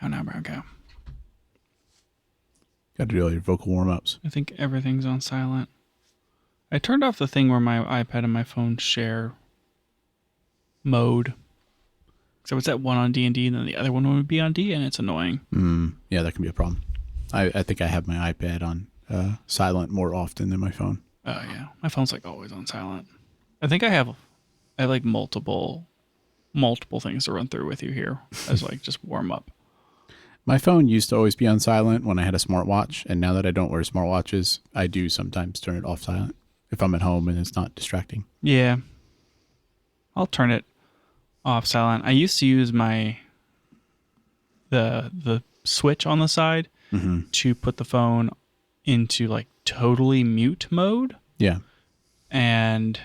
How now, brown cow? Got to do all your vocal warm-ups. I think everything's on silent. I turned off the thing where my iPad and my phone share mode. So it's that one on D&D and then the other one would be on D, and it's annoying. Yeah, that can be a problem. I think I have my iPad on silent more often than my phone. Oh, yeah. My phone's like always on silent. I think I have like multiple things to run through with you here as like just warm up. My phone used to always be on silent when I had a smartwatch, and now that I don't wear smartwatches, I do sometimes turn it off silent if I'm at home and it's not distracting. Yeah. I'll turn it off silent. I used to use the switch on the side to put the phone into like totally mute mode. Yeah. And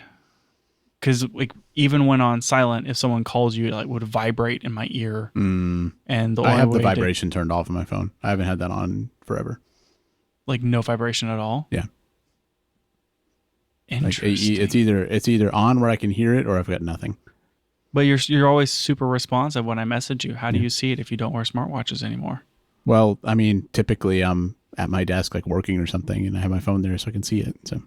because like even when on silent, if someone calls you, it like would vibrate in my ear. And I have the vibration turned off on my phone. I haven't had that on forever. Like no vibration at all. Yeah. Interesting. Like it's either on where I can hear it or I've got nothing. But you're always super responsive when I message you. How do you see it if you don't wear smartwatches anymore? Well, I mean, typically I'm at my desk like working or something, and I have my phone there so I can see it. So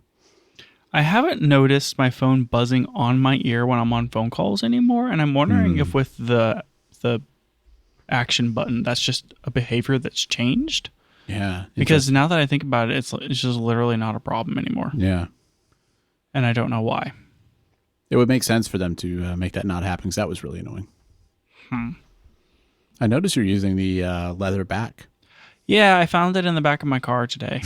I haven't noticed my phone buzzing on my ear when I'm on phone calls anymore, and I'm wondering if with the action button, that's just a behavior that's changed. Yeah. Because now that I think about it, it's just literally not a problem anymore. Yeah. And I don't know why. It would make sense for them to make that not happen because that was really annoying. I noticed you're using the leather back. Yeah, I found it in the back of my car today.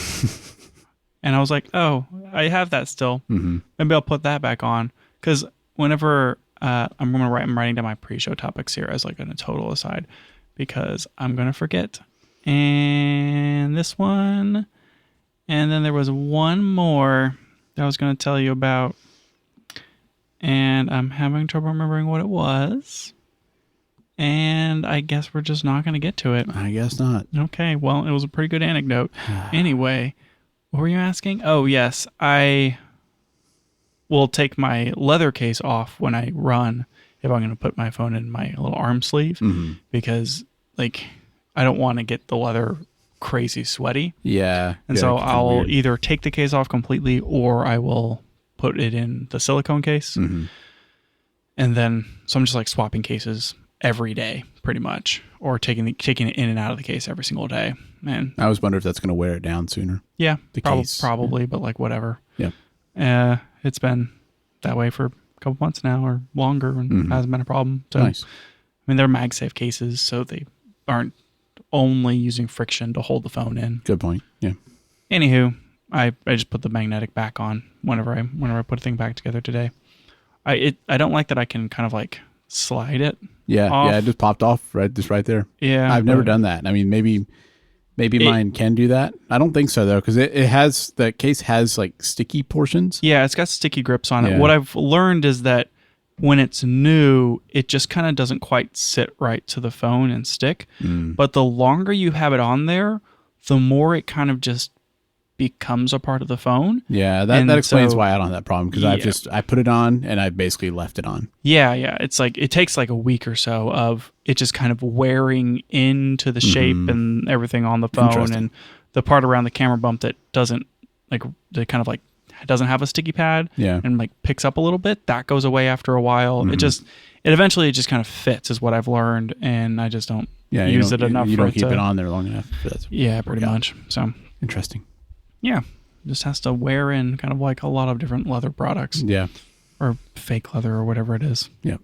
And I was like, oh, I have that still. Maybe I'll put that back on. Because whenever I'm writing down my pre-show topics here as like a total aside, because I'm going to forget. And this one. And then there was one more that I was going to tell you about. And I'm having trouble remembering what it was. And I guess we're just not going to get to it. I guess not. Okay, well, it was a pretty good anecdote. Anyway, what were you asking? Oh, yes. I will take my leather case off when I run if I'm going to put my phone in my little arm sleeve. Because, like, I don't want to get the leather crazy sweaty. Yeah. And so I'll either take the case off completely or I will put it in the silicone case. And then, so I'm just like swapping cases every day, pretty much, or taking it in and out of the case every single day. And I always wonder if that's going to wear it down sooner. Yeah, case. probably, but like whatever. Yeah. It's been that way for a couple months now or longer and hasn't been a problem. So, nice. I mean, they're MagSafe cases, so they aren't only using friction to hold the phone in. Good point. Yeah. Anywho, I just put the magnetic back on whenever I put a thing back together today. I don't like that I can kind of like slide it. Yeah, off. yeah, it just popped off right there. Yeah, I've never done that. I mean, maybe mine can do that. I don't think so though, because the case has like sticky portions. Yeah, it's got sticky grips on it. Yeah. What I've learned is that when it's new, it just kind of doesn't quite sit right to the phone and stick. But the longer you have it on there, the more it kind of just becomes a part of the phone. Yeah, that explains why I don't have that problem, because I put it on and I basically left it on. Yeah. It's like it takes like a week or so of it just kind of wearing into the shape and everything on the phone, and the part around the camera bump that doesn't have a sticky pad and like picks up a little bit, that goes away after a while. It eventually just kind of fits is what I've learned, and I just don't use it enough. You don't keep it on there long enough. Pretty much. So interesting. Yeah, just has to wear in kind of like a lot of different leather products. Yeah. Or fake leather or whatever it is. Yeah.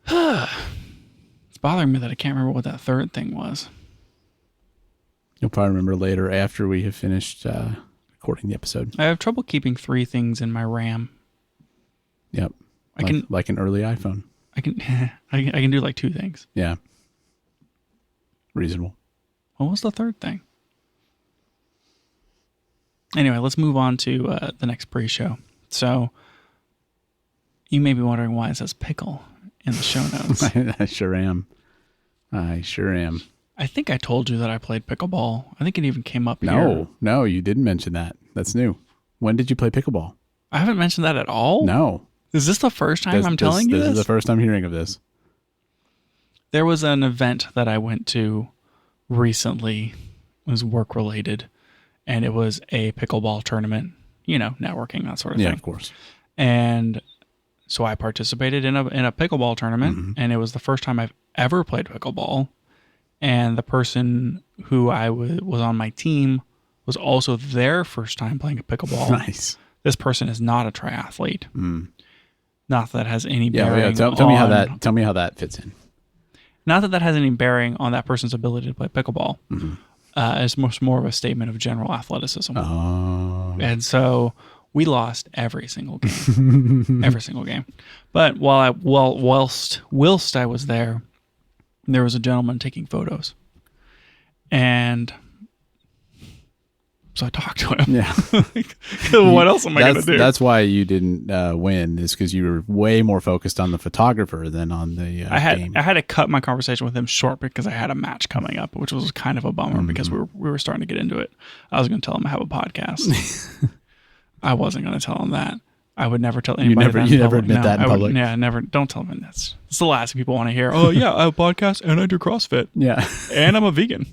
It's bothering me that I can't remember what that third thing was. You'll probably remember later after we have finished recording the episode. I have trouble keeping 3 things in my RAM. Yep. Like an early iPhone. I can do like 2 things. Yeah. Reasonable. What was the third thing? Anyway, let's move on to the next pre-show. So, you may be wondering why it says pickle in the show notes. I sure am. I think I told you that I played pickleball. I think it even came up here. No, you didn't mention that. That's new. When did you play pickleball? I haven't mentioned that at all? No. Is this the first time I'm telling you this? This is the first time hearing of this. There was an event that I went to recently. It was work related, and it was a pickleball tournament. You know, networking, that sort of thing. Yeah, of course. And so I participated in a pickleball tournament, and it was the first time I've ever played pickleball. And the person who was on my team was also their first time playing a pickleball. Nice. This person is not a triathlete. Not that has any bearing. Yeah. Tell me how that fits in. Not that has any bearing on that person's ability to play pickleball. It's much more of a statement of general athleticism. Oh. And so we lost every single game. Every single game. But whilst I was there was a gentleman taking photos. And so I talked to him. Yeah. What else am I going to do? That's why you didn't win, is because you were way more focused on the photographer than on the game. I had to cut my conversation with him short because I had a match coming up, which was kind of a bummer because we were starting to get into it. I was going to tell him I have a podcast. I wasn't going to tell him that. I would never tell anybody. You never admit that in public. Never. Don't tell them It's the last thing people want to hear. Oh yeah, I have a podcast and I do CrossFit. Yeah, and I'm a vegan.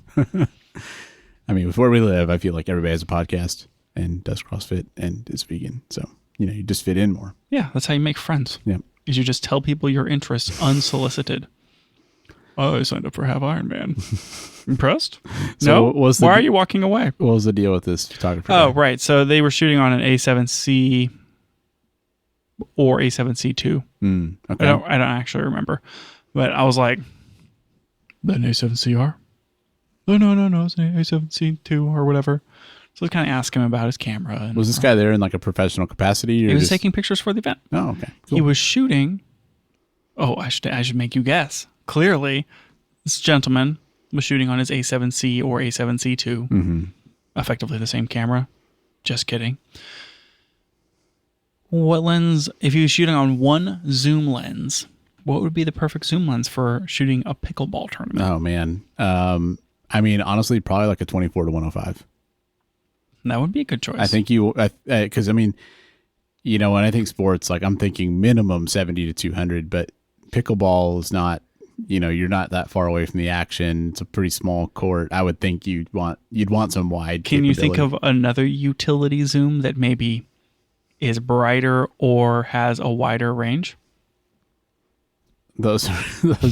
I mean, with where we live, I feel like everybody has a podcast and does CrossFit and is vegan. So, you just fit in more. Yeah, that's how you make friends. Yeah. Is you just tell people your interests unsolicited. Oh, I signed up for Half Ironman. Impressed? So no? Why are you walking away? What was the deal with this photographer? Oh, right. So they were shooting on an A7C or A7C2. Okay. I don't actually remember. But I was like, an A7CR? No, it's an A7C2 or whatever. So I was kind of asking him about his camera. And was this guy there in like a professional capacity? Or he was taking pictures for the event. Oh, okay. Cool. He was shooting. Oh, I should make you guess. Clearly, this gentleman was shooting on his A7C or A7C2. Effectively the same camera. Just kidding. What lens, if he was shooting on one zoom lens, what would be the perfect zoom lens for shooting a pickleball tournament? Oh, man. I mean, honestly, probably like a 24 to 105. That would be a good choice. I think because I mean, when I think sports, like I'm thinking minimum 70 to 200, but pickleball is not, you're not that far away from the action. It's a pretty small court. I would think you'd want some wide. Can you think of another utility zoom that maybe is brighter or has a wider range? Those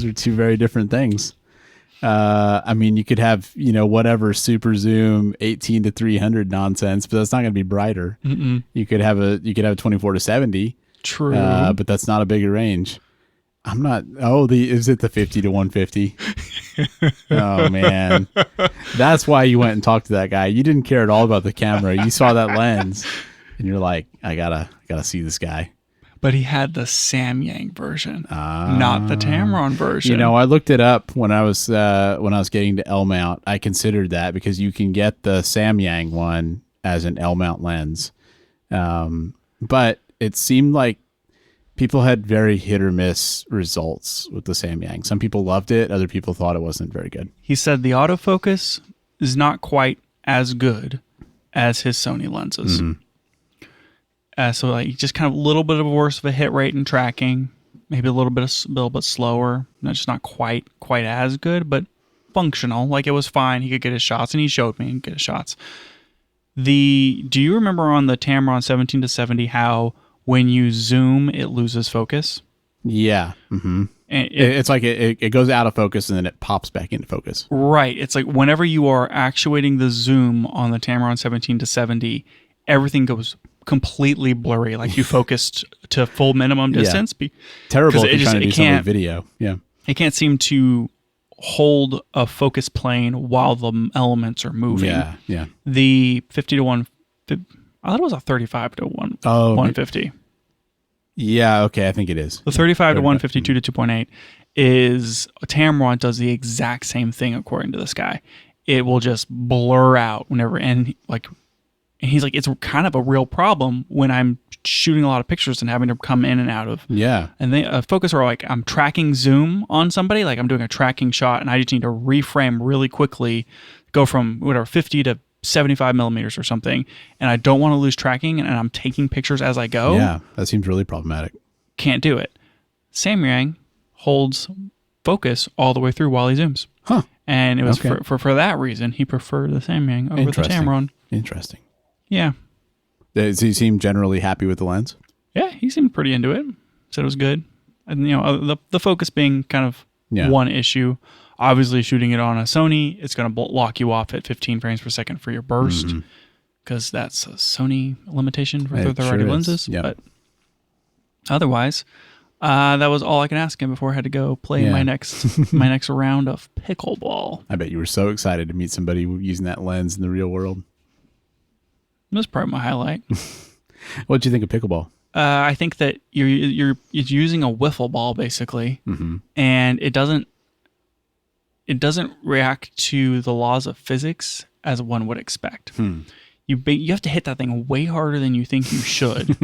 are two very different things. I mean, you could have, whatever super zoom 18 to 300 nonsense, but that's not going to be brighter. You could have a 24 to 70. True. But that's not a bigger range. I'm not. Is it the 50 to 150? Oh man, that's why you went and talked to that guy. You didn't care at all about the camera. You saw that lens, and you're like, I gotta see this guy. But he had the Samyang version, not the Tamron version. I looked it up when I was getting to L mount. I considered that because you can get the Samyang one as an L mount lens, but it seemed like people had very hit or miss results with the Samyang. Some people loved it, other people thought it wasn't very good. He said the autofocus is not quite as good as his Sony lenses. So like just kind of a little bit of a worse of a hit rate in tracking, maybe a little bit slower, just not quite as good, but functional. Like it was fine. He could get his shots, and he showed me he could get his shots. Do you remember on the Tamron 17 to 70 how when you zoom it loses focus? Yeah. And it's like it goes out of focus and then it pops back into focus. Right. It's like whenever you are actuating the zoom on the Tamron 17 to 70, everything goes completely blurry, like you focused to full minimum distance. Terrible if you're trying to do something with video. Yeah. It can't seem to hold a focus plane while the elements are moving. Yeah. The 50 to 1, I thought it was a 35 to 150. Yeah, okay, I think it is. The 35 to 152 to 2.8 is Tamron does the exact same thing according to this guy. It will just blur out whenever, and he's like, it's kind of a real problem when I'm shooting a lot of pictures and having to come in and out of. Yeah. And they focus are like, I'm tracking zoom on somebody, like I'm doing a tracking shot, and I just need to reframe really quickly, go from 50 to 75 millimeters or something, and I don't want to lose tracking, and I'm taking pictures as I go. Yeah, that seems really problematic. Can't do it. Samyang holds focus all the way through while he zooms. Huh. And it was Okay. for that reason he preferred the Samyang over the Tamron. Interesting. Yeah. Does he seem generally happy with the lens? Yeah, he seemed pretty into it. Said it was good. And, the focus being kind of one issue. Obviously, shooting it on a Sony, it's going to lock you off at 15 frames per second for your burst, because that's a Sony limitation for third-party lenses. Yep. But otherwise, that was all I can ask him before I had to go play my next round of pickleball. I bet you were so excited to meet somebody using that lens in the real world. It was probably my highlight. What did you think of pickleball? I think that you're using a wiffle ball basically, and it doesn't react to the laws of physics as one would expect. You have to hit that thing way harder than you think you should,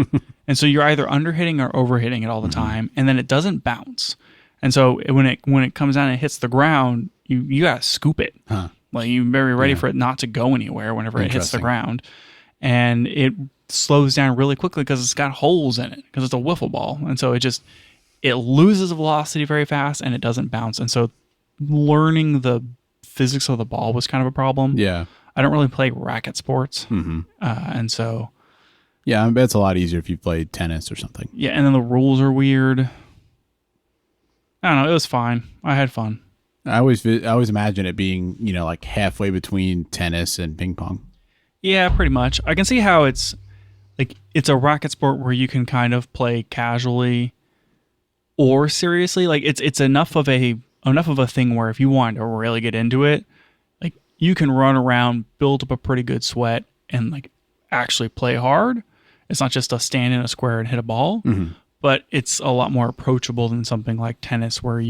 and so you're either underhitting or overhitting it all the time, and then it doesn't bounce. And so when it comes down and hits the ground, you gotta scoop it. Like you're very ready for it not to go anywhere whenever it hits the ground, and it slows down really quickly because it's got holes in it because it's a wiffle ball, and so it loses velocity very fast and it doesn't bounce. And so learning the physics of the ball was kind of a problem. Yeah. I don't really play racket sports. And so. Yeah, I bet it's a lot easier if you played tennis or something. Yeah, and then the rules are weird. I don't know. It was fine. I had fun. I always imagine it being, like halfway between tennis and ping pong. Yeah, pretty much. I can see how it's a racket sport where you can kind of play casually or seriously. Like it's enough of a thing where if you want to really get into it, like you can run around, build up a pretty good sweat, and like actually play hard. It's not just a stand in a square and hit a ball, but it's a lot more approachable than something like tennis where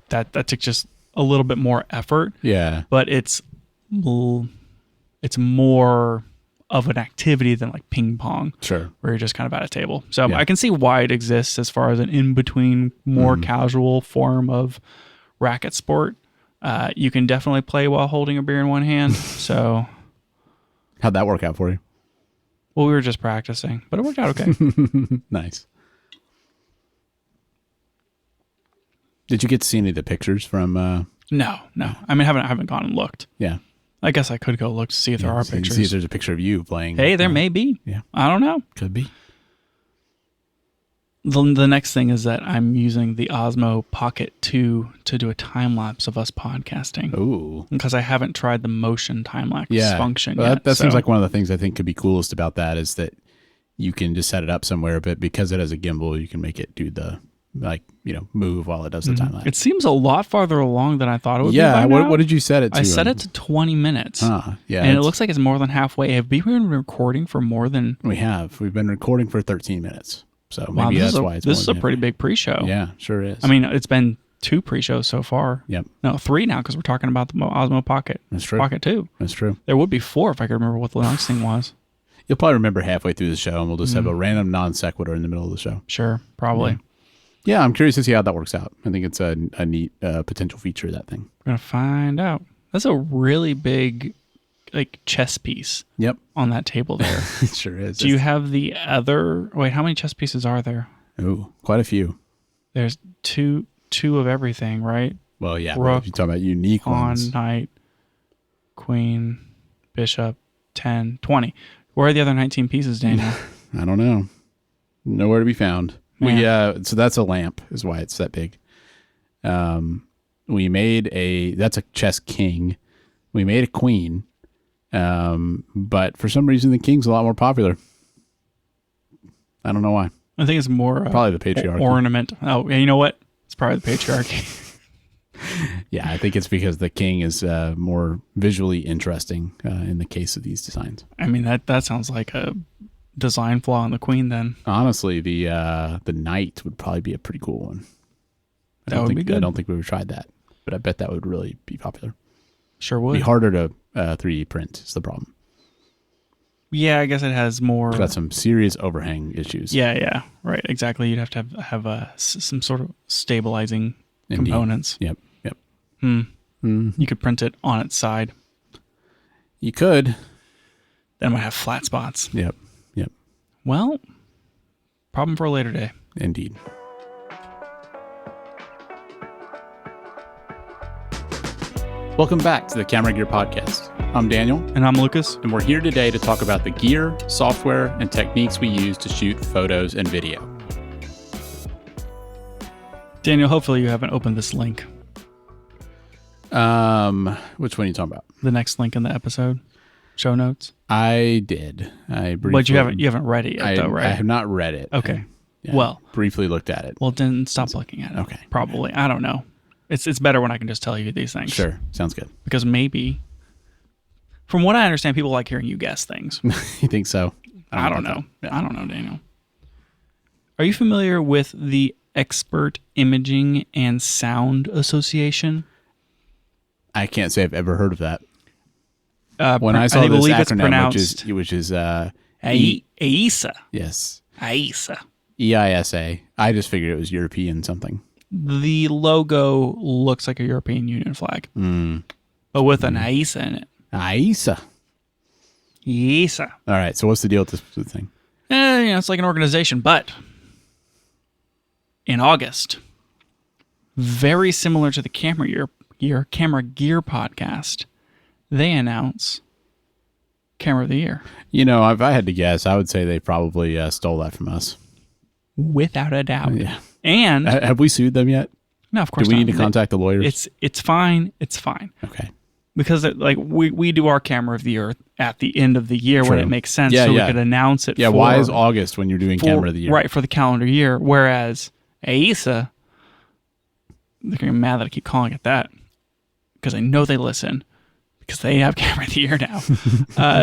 that takes just a little bit more effort. Yeah. But it's more of an activity than like ping pong. Sure. Where you're just kind of at a table. So I can see why it exists as far as an in-between, more casual form of racket sport. You can definitely play while holding a beer in one hand. So how'd that work out for you? Well, we were just practicing, but it worked out okay. Nice. Did you get to see any of the pictures from? No. I mean, I haven't gone and looked. Yeah. I guess I could go look to see if there are pictures. See if there's a picture of you playing. Hey, there may be. Yeah. I don't know. Could be. The next thing is that I'm using the Osmo Pocket 2 to do a time lapse of us podcasting. Ooh. Because I haven't tried the motion time lapse function yet. That so. seems like one of the things I think could be coolest about that is that you can just set it up somewhere, but because it has a gimbal, you can make it do the move while it does the time lapse. It seems a lot farther along than I thought it would be. Yeah. What did you set it to? I set it to 20 minutes. Yeah. And it looks like it's more than halfway. Have we been recording for more than? We have. We've been recording for 13 minutes. So maybe that's why it's this is a pretty big pre-show. Yeah, sure is. I mean, it's been 2 pre-shows so far. Yep. No, 3 now because we're talking about the Osmo Pocket. That's true. Pocket 2. That's true. There would be 4 if I could remember what the next thing was. You'll probably remember halfway through the show, and we'll just have a random non sequitur in the middle of the show. Sure, probably. Yeah, I'm curious to see how that works out. I think it's a neat potential feature of that thing. We're going to find out. That's a really big chess piece. Yep. On that table there. It sure is. Do you have the other... Wait, how many chess pieces are there? Oh, quite a few. There's two of everything, right? Well, yeah. Rook, if you talk about unique ones. Knight, Queen, Bishop, 10, 20. Where are the other 19 pieces, Daniel? I don't know. Nowhere to be found. Yeah. So that's a lamp is why it's that big. We made that's a chess king. We made a queen. But for some reason the king's a lot more popular. I don't know why. I think it's more probably the patriarchy. Ornament. Oh, you know what? It's probably the patriarchy. Yeah, I think it's because the king is more visually interesting in the case of these designs. I mean, that sounds like a design flaw in the queen then. Honestly, the knight would probably be a pretty cool one. That would be good. I don't think we've tried that, but I bet that would really be popular. Sure would. Be harder to 3D print is the problem. Yeah, I guess it has more. It's got some serious overhang issues. Yeah, right, exactly. You'd have to have some sort of stabilizing components. Yep. You could print it on its side. You could. Then it might have flat spots. Yep. Well, problem for a later day. Indeed. Welcome back to the Camera Gear Podcast. I'm Daniel. And I'm Lucas. And we're here today to talk about the gear, software, and techniques we use to shoot photos and video. Daniel, hopefully you haven't opened this link. Which one are you talking about? The next link in the episode. Show notes. I did. But you haven't read it yet, though, right? I have not read it. Okay. Well, briefly looked at it. Well, then stop looking at it. Okay. Probably. I don't know. It's better when I can just tell you these things. Sure. Sounds good. Because maybe, from what I understand, people like hearing you guess things. You think so? I don't know. Yeah. I don't know, Daniel. Are you familiar with the Expert Imaging and Sound Association? I can't say I've ever heard of that. When I saw this acronym, which is EISA. Yes. EISA. EISA. I just figured it was European something. The logo looks like a European Union flag, but with an EISA in it. EISA. EISA. All right. So what's the deal with this thing? It's like an organization, but in August, very similar to the Camera Gear podcast, they announce Camera of the Year. If I had to guess, I would say they probably stole that from us. Without a doubt. Yeah. And have we sued them yet? No, of course not. Do we not. need to contact the lawyers? It's fine. It's fine. Okay. Because we do our Camera of the Year at the end of the year when it makes sense, we could announce it. Yeah. Why is August when you're doing Camera of the Year? Right, for the calendar year. Whereas EISA, they're going to be mad that I keep calling it that because I know they listen. Because they have Camera of the Year now.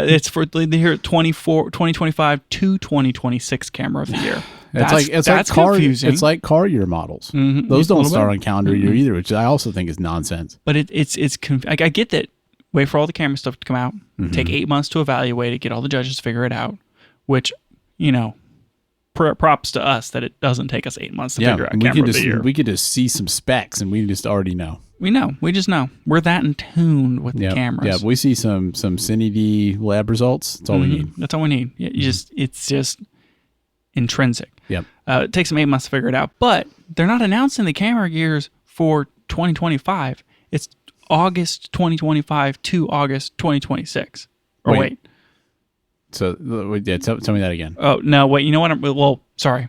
It's for the year 2025 to 2026 Camera of the Year. That's confusing. It's like car year models. Mm-hmm. Those don't start on calendar year either, which I also think is nonsense. But I get that. Wait for all the camera stuff to come out. Mm-hmm. Take 8 months to evaluate it. Get all the judges to figure it out. Which, props to us that it doesn't take us 8 months to figure out Camera of the Year. We could just see some specs and we just already know. We know. We just know. We're that in tune with the cameras. Yeah, we see some Cine-D lab results. That's all we need. That's all we need. It's just intrinsic. Yep. It takes them 8 months to figure it out. But they're not announcing the camera gears for 2025. It's August 2025 to August 2026. Or wait. So, tell me that again. Oh, no, wait. You know what? Sorry.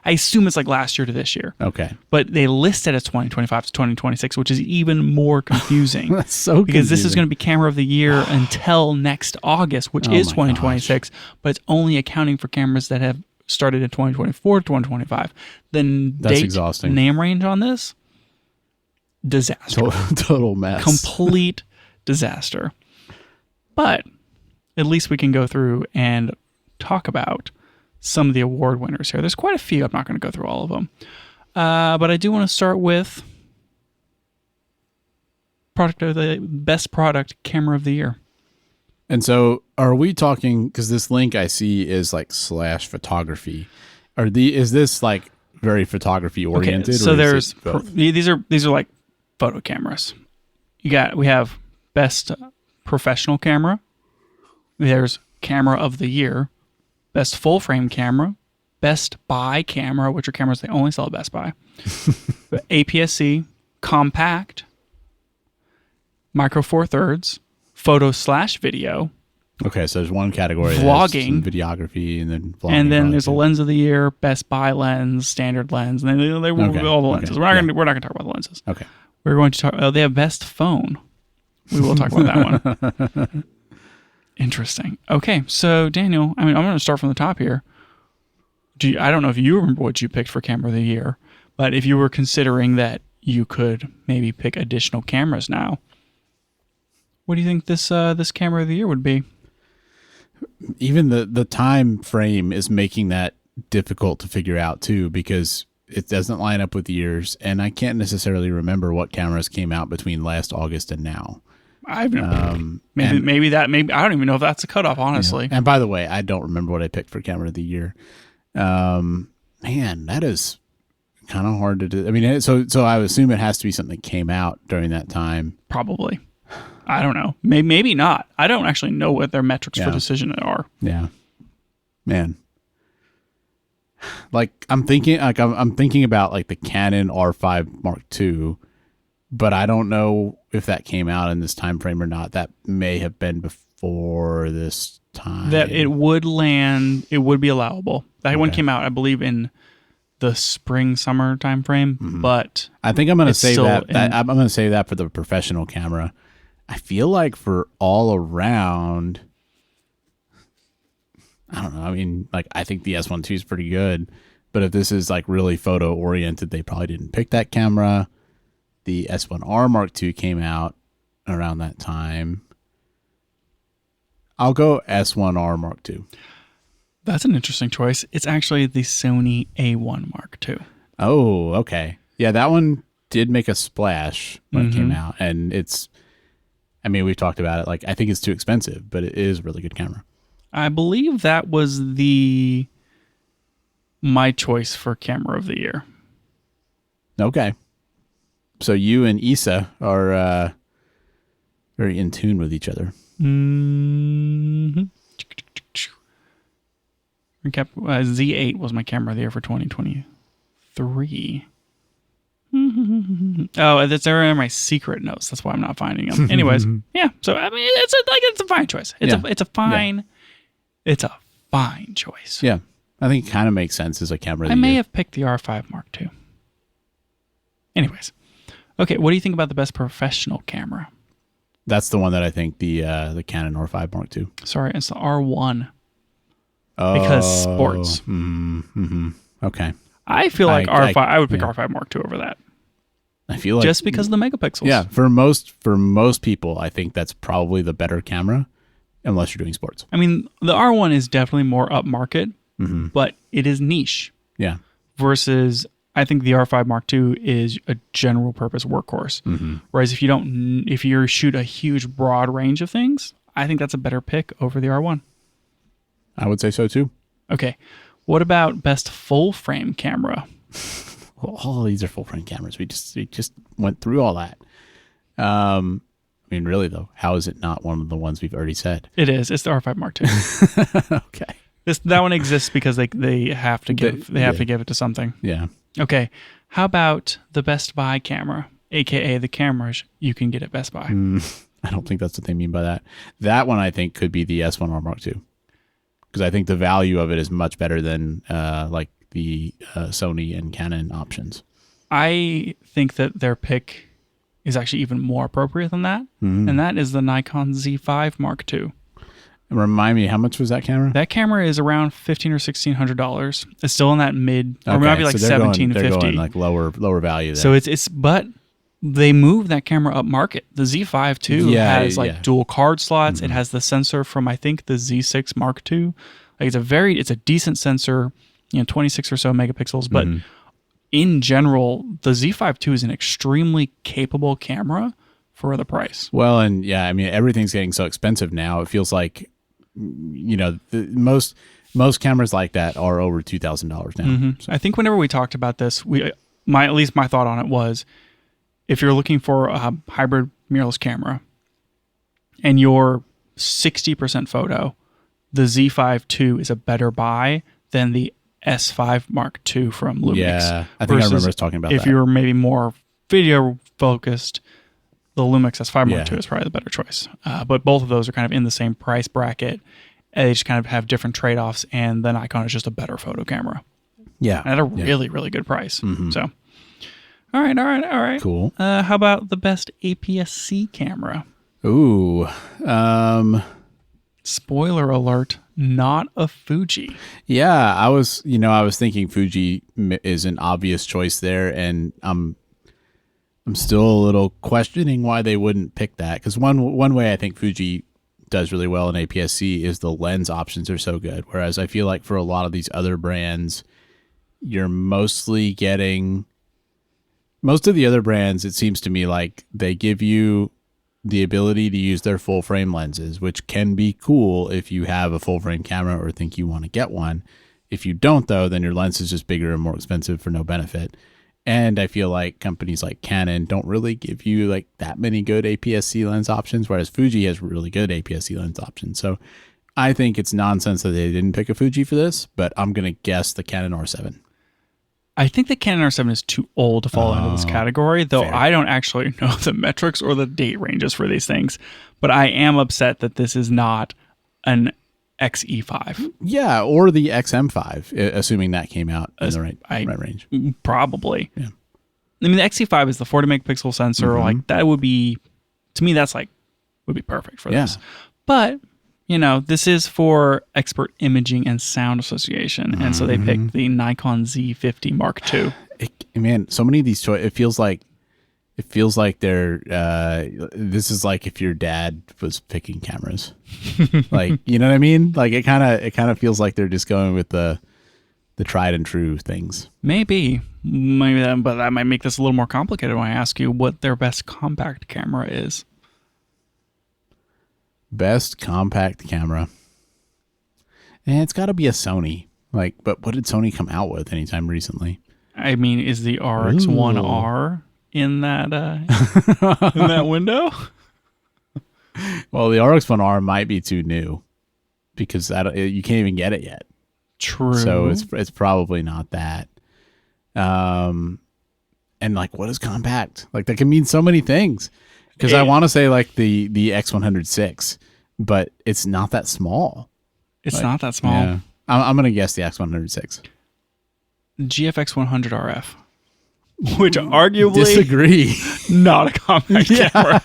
I assume it's like last year to this year. Okay. But they list it as 2025 to 2026, which is even more confusing. That's so confusing. Because this is going to be Camera of the Year until next August, which is 2026, but it's only accounting for cameras that have started in 2024 to 2025. Then that's exhausting. Name range on this? Disaster. Total mess. Complete disaster. But at least we can go through and talk about some of the award winners here. There's quite a few. I'm not going to go through all of them. But I do want to start with the best product Camera of the Year. And so are we talking, because this link I see is like /photography. Is this like very photography oriented? Okay, so these are like photo cameras. We have best professional camera. There's Camera of the Year. Best full frame camera, Best Buy camera, which are cameras they only sell at Best Buy, APS-C, compact, micro four thirds, photo/video. Okay, so there's one category, vlogging, videography, and then vlogging. And then there's a lens of the year, Best Buy lens, standard lens, and then they all the lenses. We're not going to talk about the lenses. Okay, we're going to talk. They have best phone. We will talk about that one. Interesting. Okay, so Daniel, I'm going to start from the top here. I don't know if you remember what you picked for Camera of the Year, but if you were considering that you could maybe pick additional cameras now, what do you think this Camera of the Year would be? Even the time frame is making that difficult to figure out too, because it doesn't line up with years, and I can't necessarily remember what cameras came out between last August and now. Maybe I don't even know if that's a cutoff, honestly. And by the way, I don't remember what I picked for Camera of the Year. Man, that is kind of hard to do. I mean, so I would assume it has to be something that came out during that time. Probably. I don't know. Maybe not. I don't actually know what their metrics for decision are. Yeah. Man. Like I'm thinking about like the Canon R5 Mark II, but I don't know if that came out in this time frame or not. That may have been before this time. That it would land, it would be allowable. That one came out, I believe, in the spring summer time frame, but I think I'm going to it's save still that. in- I'm going to save that for the professional camera. I feel like for all around, I don't know. I mean, like, I think the S12 is pretty good, but if this is like really photo oriented, they probably didn't pick that camera. The S1R Mark II came out around that time. I'll go S1R Mark II. that's an interesting choice. It's actually the Sony A1 Mark II. Oh, okay. Yeah, that one did make a splash when it came out, and it's, I mean, we've talked about it. Like, I think it's too expensive, but it is a really good camera. I believe that was my choice for camera of the year. Okay. So you and EISA are very in tune with each other. Mm-hmm. Recap: Z8 was my camera of the year for 2023. Oh, that's there in my secret notes. That's why I'm not finding them. Anyways, yeah. So I mean, it's a fine choice. It's a fine choice. Yeah, I think it kind of makes sense as a camera. I may have picked the R5 Mark II. Anyways, okay. What do you think about the best professional camera? That's the one that I think the Canon R5 Mark II. Sorry, it's the R1. Oh, Because sports. Okay. I feel like R5. I would pick yeah. R5 Mark II over that, I feel like just because of the megapixels. Yeah, for most people, I think that's probably the better camera, unless you're doing sports. I mean, the R1 is definitely more upmarket, but it is niche. Yeah. Versus, I think the R5 Mark II is a general purpose workhorse. Whereas if you shoot a huge broad range of things, I think that's a better pick over the R1. I would say so too. Okay. What about best full frame camera? Well, all these are full frame cameras. We just went through all that. I mean, really though, how is it not one of the ones we've already said? It is. It's the R5 Mark II. Okay. That one exists because they have to give to give it to something. Yeah. Okay. How about the Best Buy camera, aka the cameras you can get at Best Buy? I don't think that's what they mean by that. That one I think could be the S1R Mark II. Because I think the value of it is much better than like the Sony and Canon options. I think that their pick is actually even more appropriate than that, and that is the Nikon Z5 Mark II. And remind me, how much was that camera? That camera is around $1,500 or $1,600. It's still in that mid, or maybe like so 17 to 50. They're going like lower value there. So but they moved that camera up market. The Z5 too has like dual card slots. It has the sensor from I think the Z6 Mark II. Like it's a decent sensor, 26 or so megapixels. But in general, the Z5 II is an extremely capable camera for the price. Well, and yeah, I mean everything's getting so expensive now. It feels like most cameras like that are over $2,000 now. So. I think whenever we talked about this, at least my thought on it was, if you're looking for a hybrid mirrorless camera and you're 60% photo, the Z5 II is a better buy than the S5 Mark II from Lumix. Yeah, I think I remember us talking about that. If you're maybe more video focused, the Lumix S5 Mark II is probably the better choice. But both of those are kind of in the same price bracket. They just kind of have different trade-offs, and the Nikon is just a better photo camera. Yeah. At a really, really good price. So... All right. Cool. How about the best APS-C camera? Ooh. Spoiler alert, not a Fuji. Yeah, I was thinking Fuji is an obvious choice there, and I'm still a little questioning why they wouldn't pick that. Because one way I think Fuji does really well in APS-C is the lens options are so good. Whereas I feel like for a lot of these other brands, you're mostly getting... Most of the other brands, it seems to me like they give you the ability to use their full frame lenses, which can be cool if you have a full frame camera or think you want to get one. If you don't, though, then your lens is just bigger and more expensive for no benefit. And I feel like companies like Canon don't really give you like that many good APS-C lens options, whereas Fuji has really good APS-C lens options. So I think it's nonsense that they didn't pick a Fuji for this, but I'm going to guess the Canon R7. I think the Canon R7 is too old to fall into this category, though fair. I don't actually know the metrics or the date ranges for these things. But I am upset that this is not an XE5. Yeah, or the XM5, assuming that came out in the right range. Probably. Yeah. I mean, the XE5 is the 40 megapixel sensor. Like that would be, to me, that's like would be perfect for this. But this is for Expert Imaging and Sound Association, and so they picked the Nikon Z50 Mark II. Man, so many of these choices. It feels like they're. This is like if your dad was picking cameras, like you know what I mean. Like it kind of feels like they're just going with the tried and true things. Maybe that, but that might make this a little more complicated when I ask you what their best compact camera is. Best compact camera. And it's got to be a Sony. Like, but what did Sony come out with anytime recently? I mean, is the RX1R in that in that window? Well, the RX1R might be too new because you can't even get it yet. True. So it's probably not that. And like, what is compact? Like, that can mean so many things. Because I want to say like the X106, but it's not that small. It's not that small. Yeah. I'm going to guess the X106. GFX 100 RF, which arguably disagree. Not a compact camera.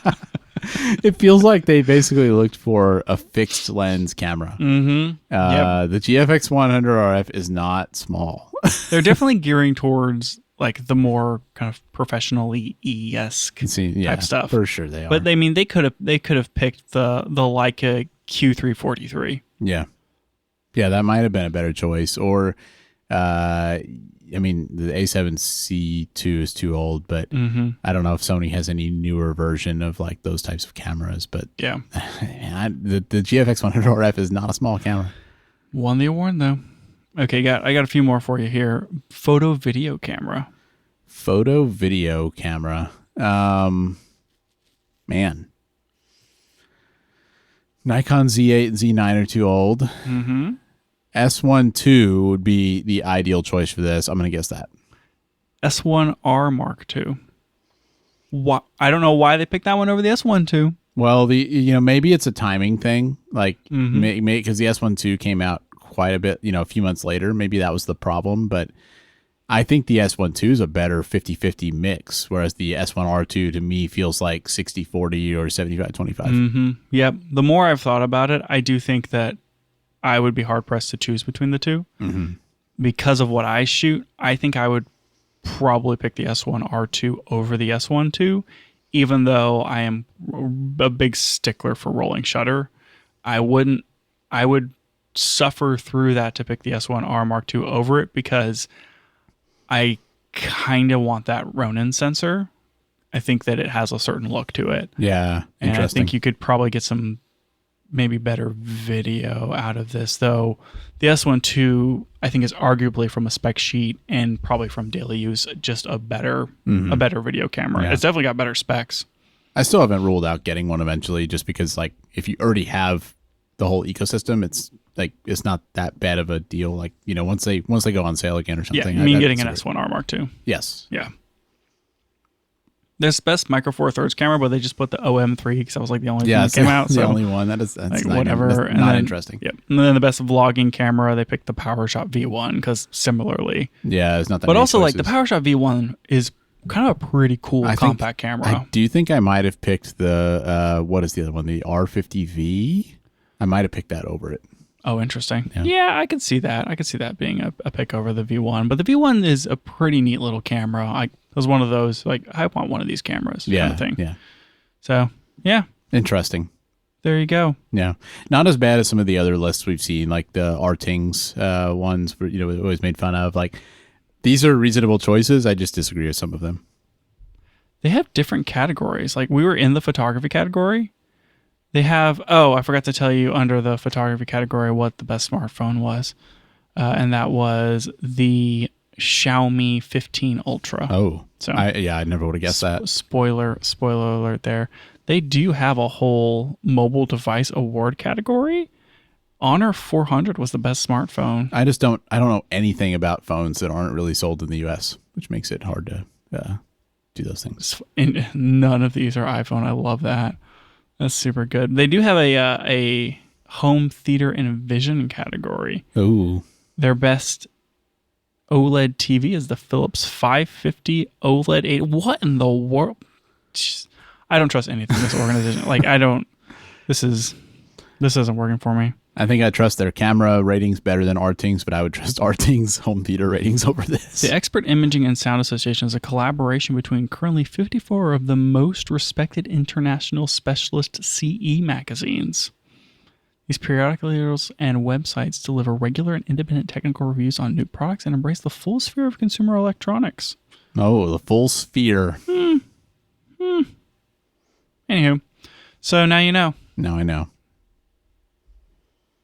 It feels like they basically looked for a fixed lens camera. Mm-hmm. The GFX 100 RF is not small. They're definitely gearing towards like the more kind of professionally esque type stuff. For sure they are. But they could have picked the Leica Q343. Yeah. Yeah, that might have been a better choice. Or I mean, the A7C2 is too old, but I don't know if Sony has any newer version of like those types of cameras. But yeah, the GFX 100 RF is not a small camera. Won the award though. Okay, I got a few more for you here. Photo video camera. Man. Nikon Z8 and Z9 are too old. Mm-hmm. S1 II would be the ideal choice for this. I'm going to guess that. S1R Mark II. I don't know why they picked that one over the S1 II. Well, maybe it's a timing thing. Like, because the S1 II came out quite a bit, a few months later. Maybe that was the problem. But I think the S1 II is a better 50-50 mix, whereas the S1R2 to me feels like 60-40 or 75-25. Mm-hmm. Yep. The more I've thought about it, I do think that I would be hard-pressed to choose between the two. Mm-hmm. Because of what I shoot, I think I would probably pick the S1R2 over the S1 II, even though I am a big stickler for rolling shutter. I would suffer through that to pick the S1R Mark II over it because I kind of want that Ronin sensor. I think that it has a certain look to it. Yeah, and interesting. I think you could probably get some maybe better video out of this, though. The S1 II, I think, is arguably from a spec sheet and probably from daily use just a better video camera. Yeah. It's definitely got better specs. I still haven't ruled out getting one eventually, just because like if you already have the whole ecosystem, it's not that bad of a deal. Like, once they go on sale again or something. Yeah, getting an S1R Mark II. Yes. Yeah. There's best Micro Four Thirds camera, but they just put the OM3 because that was like the only one that came out. The only one that's like not, whatever. That's not interesting. Yep. And then the best vlogging camera, they picked the PowerShot V1 because similarly. Yeah, it's not that. But many also choices. like the PowerShot V1 is kind of a pretty cool compact camera. I do think I might have picked the what is the other one? The R50V. I might have picked that over it. Oh, interesting. Yeah, I could see that. I could see that being a pick over the V1. But the V1 is a pretty neat little camera. It was one of those, like, I want one of these cameras kind of thing. Yeah. So, yeah. Interesting. There you go. Yeah. Not as bad as some of the other lists we've seen, like the Artings ones, where, always made fun of. Like, these are reasonable choices. I just disagree with some of them. They have different categories. Like, we were in the photography category. They have, I forgot to tell you under the photography category what the best smartphone was. And that was the Xiaomi 15 Ultra. Oh, so I never would have guessed that. Spoiler alert there. They do have a whole mobile device award category. Honor 400 was the best smartphone. I don't know anything about phones that aren't really sold in the US, which makes it hard to do those things. And none of these are iPhone. I love that. That's super good. They do have a home theater and vision category. Ooh. Their best OLED TV is the Philips 550 OLED 8. What in the world? I don't trust anything in this organization. Like, this isn't working for me. I think I trust their camera ratings better than Arting's, but I would trust Arting's home theater ratings over this. The Expert Imaging and Sound Association is a collaboration between currently 54 of the most respected international specialist CE magazines. These periodicals and websites deliver regular and independent technical reviews on new products and embrace the full sphere of consumer electronics. Oh, the full sphere. Anywho, so now you know. Now I know.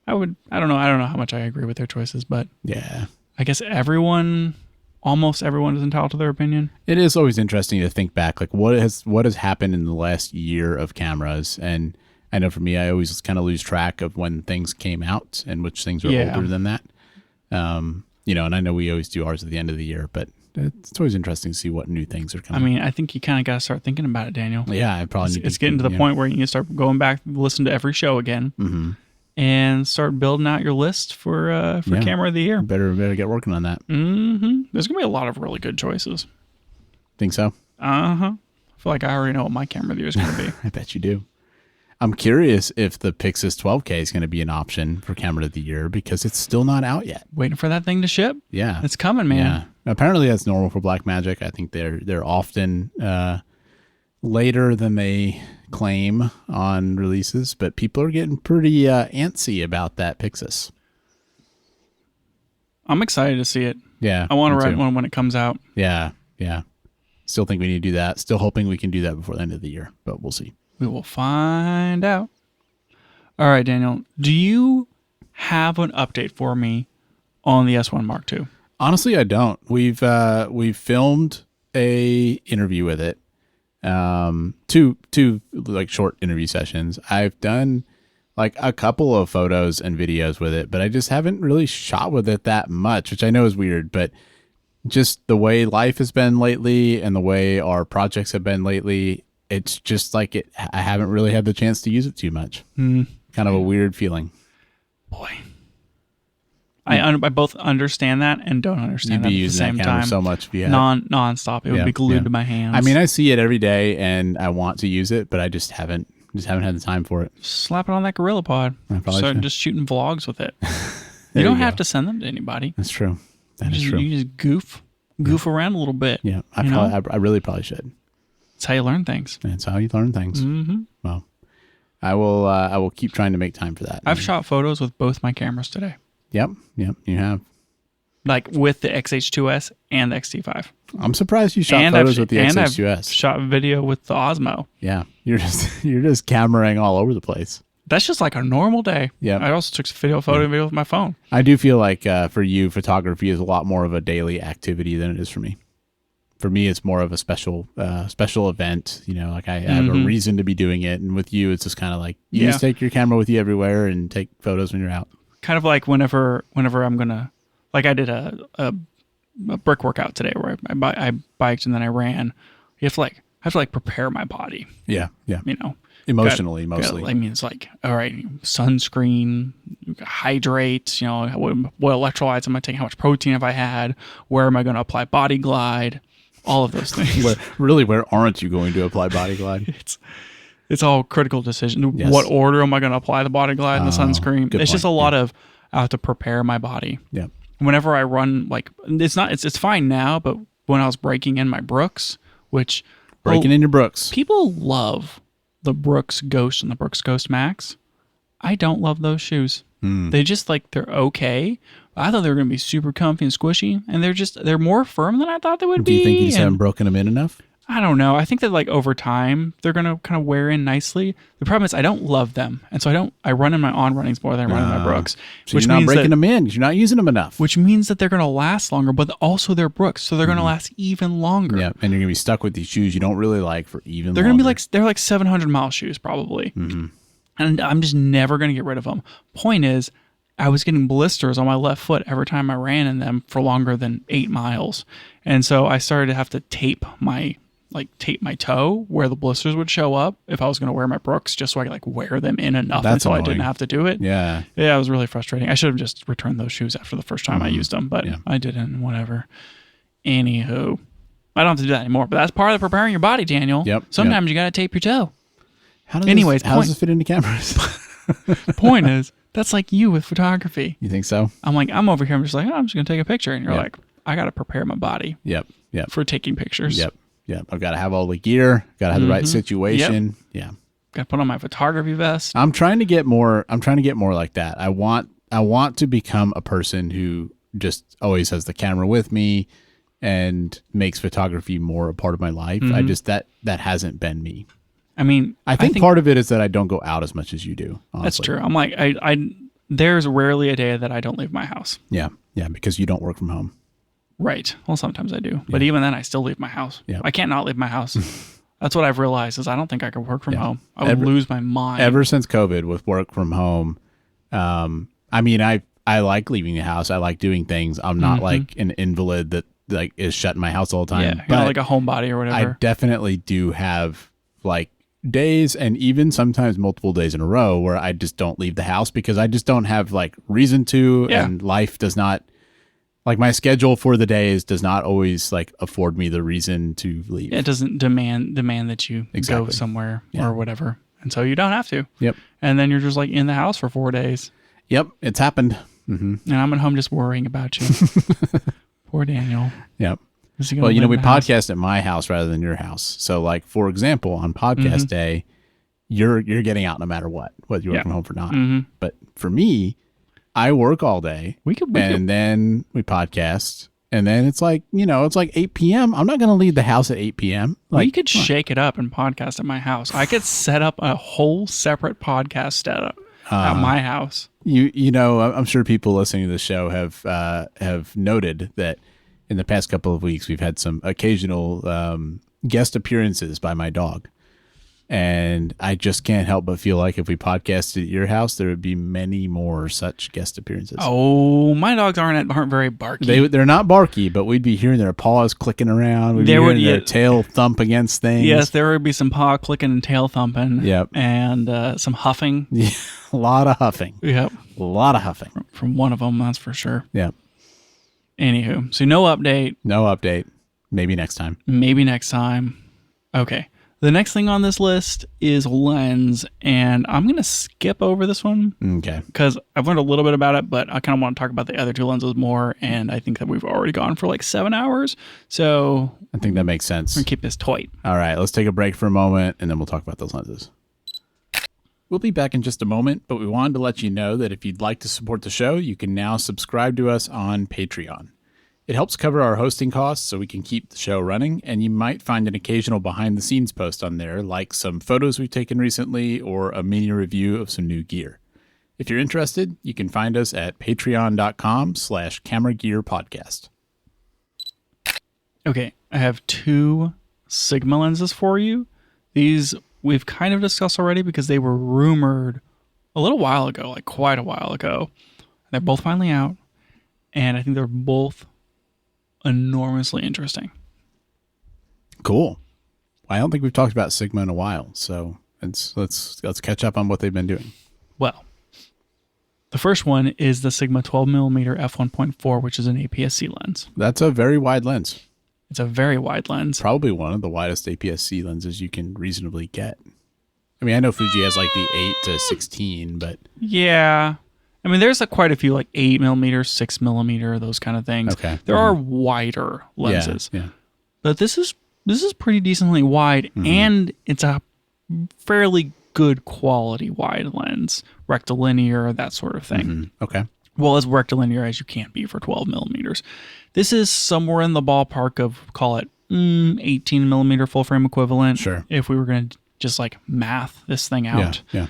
I don't know how much I agree with their choices, but Yeah. I guess almost everyone is entitled to their opinion. It is always interesting to think back, like what has happened in the last year of cameras. And I know for me, I always kind of lose track of when things came out and which things are older than that. And I know we always do ours at the end of the year, but it's always interesting to see what new things are coming. I mean, I think you kind of got to start thinking about it, Daniel. Yeah, I probably It's getting to the point where you need to start going back, listen to every show again, and start building out your list for camera of the year. Better get working on that. There's gonna be a lot of really good choices. Think so? I feel like I already know what my camera of the year is gonna be. I bet you do. I'm curious if the Pixis 12K is going to be an option for camera of the year because it's still not out yet. Waiting for that thing to ship. Yeah, it's coming, man. Yeah, apparently that's normal for Blackmagic. I think they're often later than they claim on releases, but people are getting pretty antsy about that Pixis. I'm excited to see it. Yeah, I want to write one when it comes out. Yeah. Still think we need to do that. Still hoping we can do that before the end of the year, but we'll see. We will find out. All right, Daniel, do you have an update for me on the S1 Mark II? Honestly, I don't. We've filmed a interview with it. Two like short interview sessions. I've done like a couple of photos and videos with it, but I just haven't really shot with it that much, which I know is weird, but just the way life has been lately and the way our projects have been lately, it's just like I haven't really had the chance to use it too much. Kind of a weird feeling. Boy. I both understand that and don't understand that at the same time. So much non-stop. It would be glued to my hands. I mean, I see it every day and I want to use it, but I just haven't had the time for it. Slap it on that Gorilla Pod. Start just shooting vlogs with it. You don't have to send them to anybody. That's true. That is true. You just goof around a little bit. Yeah, I really probably should. That's how you learn things. That's how you learn things. Well, I will keep trying to make time for that. I've shot photos with both my cameras today. Yep, you have. Like with the XH2S and the XT5. I'm surprised you shot photos with the XH2S. I've shot video with the Osmo. Yeah, you're just cameraing all over the place. That's just like a normal day. Yeah. I also took some video with my phone. I do feel like for you, photography is a lot more of a daily activity than it is for me. For me, it's more of a special event. Like I have a reason to be doing it. And with you, it's just kind of like you just take your camera with you everywhere and take photos when you're out. Kind of like whenever I'm going to, like I did a brick workout today where I biked and then I ran. I have to prepare my body. Yeah. Emotionally, mostly. I mean, it's like, all right, sunscreen, hydrate, what electrolytes am I taking? How much protein have I had? Where am I going to apply Body Glide? All of those things. Where aren't you going to apply Body Glide? It's all critical decision. Yes. What order am I going to apply the Body Glide and the sunscreen? It's just a lot of, I have to prepare my body. Yeah. Whenever I run, it's fine now, but when I was breaking in my Brooks, breaking in your Brooks. People love the Brooks Ghost and the Brooks Ghost Max. I don't love those shoes. They just they're okay. I thought they were going to be super comfy and squishy, and they're more firm than I thought they would be. Do you think you just haven't broken them in enough? I don't know. I think that over time they're going to kind of wear in nicely. The problem is I don't love them, and so I run in my on runnings more than I run in my Brooks. So you're not breaking them in. You're not using them enough. Which means that they're going to last longer, but also they're Brooks, so they're going to last even longer. Yeah, and you're going to be stuck with these shoes you don't really like for even longer. They're going to be they're like 700-mile shoes probably, and I'm just never going to get rid of them. Point is, I was getting blisters on my left foot every time I ran in them for longer than 8 miles. And so I started to have to tape my toe where the blisters would show up if I was going to wear my Brooks, just so I could like wear them in enough until I didn't have to do it. Yeah. Yeah, it was really frustrating. I should have just returned those shoes after the first time I used them, but I didn't, whatever. Anywho, I don't have to do that anymore, but that's part of preparing your body, Daniel. Yep. Sometimes you got to tape your toe. How does this fit into cameras? Point is, that's like you with photography. You think so? I'm over here. I'm just like, I'm just going to take a picture. And you're Yep. like, I got to prepare my body Yep. for taking pictures. Yep. I've got to have all the gear. Got to have the right situation. Yep. Yeah. Got to put on my photography vest. I'm trying to get more like that. I want to become a person who just always has the camera with me and makes photography more a part of my life. I just that hasn't been me. I mean, I think part of it is that I don't go out as much as you do. Honestly. That's true. I'm like, I there's rarely a day that I don't leave my house. Yeah, because you don't work from home. Right. Well, sometimes I do, but even then, I still leave my house. Yeah. I can't not leave my house. That's what I've realized is I don't think I could work from home. I would lose my mind. Ever since COVID with work from home, I mean, I like leaving the house. I like doing things. I'm not like an invalid that like is shut in my house all the time. Yeah, you're not like a homebody or whatever. I definitely do have like days and even sometimes multiple days in a row where I just don't leave the house because I just don't have like reason to, and life does not, like my schedule for the days does not always like afford me the reason to leave. It doesn't demand that you go somewhere or whatever. And so you don't have to. Yep. And then you're just like in the house for 4 days. Yep. It's happened. And I'm at home just worrying about you. Poor Daniel. Yep. Well, we podcast at my house rather than your house. So like, for example, on podcast day, you're getting out no matter what, whether you work from home or not. But for me, I work all day then we podcast, and then it's like, it's like 8 p.m. I'm not going to leave the house at 8 p.m. Like, we could shake it up and podcast at my house. I could set up a whole separate podcast setup at my house. I'm sure people listening to the show have noted that in the past couple of weeks, we've had some occasional guest appearances by my dog. And I just can't help but feel like if we podcasted at your house, there would be many more such guest appearances. Oh, my dogs aren't very barky. They're not barky, but we'd be hearing their paws clicking around. We'd be hearing their tail thump against things. Yes, there would be some paw clicking and tail thumping. Yep. And some huffing. Yeah, a lot of huffing. Yep. A lot of huffing. From one of them, that's for sure. Yep. Anywho, so no update. No update. Maybe next time. Okay. The next thing on this list is lens, and I'm going to skip over this one. Okay. Because I've learned a little bit about it, but I kind of want to talk about the other two lenses more, and I think that we've already gone for like 7 hours. So I think that makes sense. We're going to keep this tight. All right, let's take a break for a moment, and then we'll talk about those lenses. We'll be back in just a moment, but we wanted to let you know that if you'd like to support the show, you can now subscribe to us on Patreon. It helps cover our hosting costs so we can keep the show running, and you might find an occasional behind-the-scenes post on there, like some photos we've taken recently or a mini review of some new gear. If you're interested, you can find us at patreon.com/cameragearpodcast. Okay, I have 2 Sigma lenses for you. These we've kind of discussed already because they were rumored a little while ago, like quite a while ago. They're both finally out, and I think they're both enormously interesting. Cool. I don't think we've talked about Sigma in a while, so let's catch up on what they've been doing. Well, the first one is the Sigma 12mm f1.4, which is an APS-C lens. That's a very wide lens. It's a very wide lens. Probably one of the widest APS-C lenses you can reasonably get. I mean, I know Fuji has like the 8 to 16, but yeah. I mean, there's quite a few like 8mm, 6mm, those kind of things. Okay. There are wider lenses. Yeah. But this is pretty decently wide, and it's a fairly good quality wide lens, rectilinear, that sort of thing. Okay. Well, as rectilinear as you can be for 12mm. This is somewhere in the ballpark of, call it 18mm full frame equivalent. Sure. If we were going to just like math this thing out. Yeah.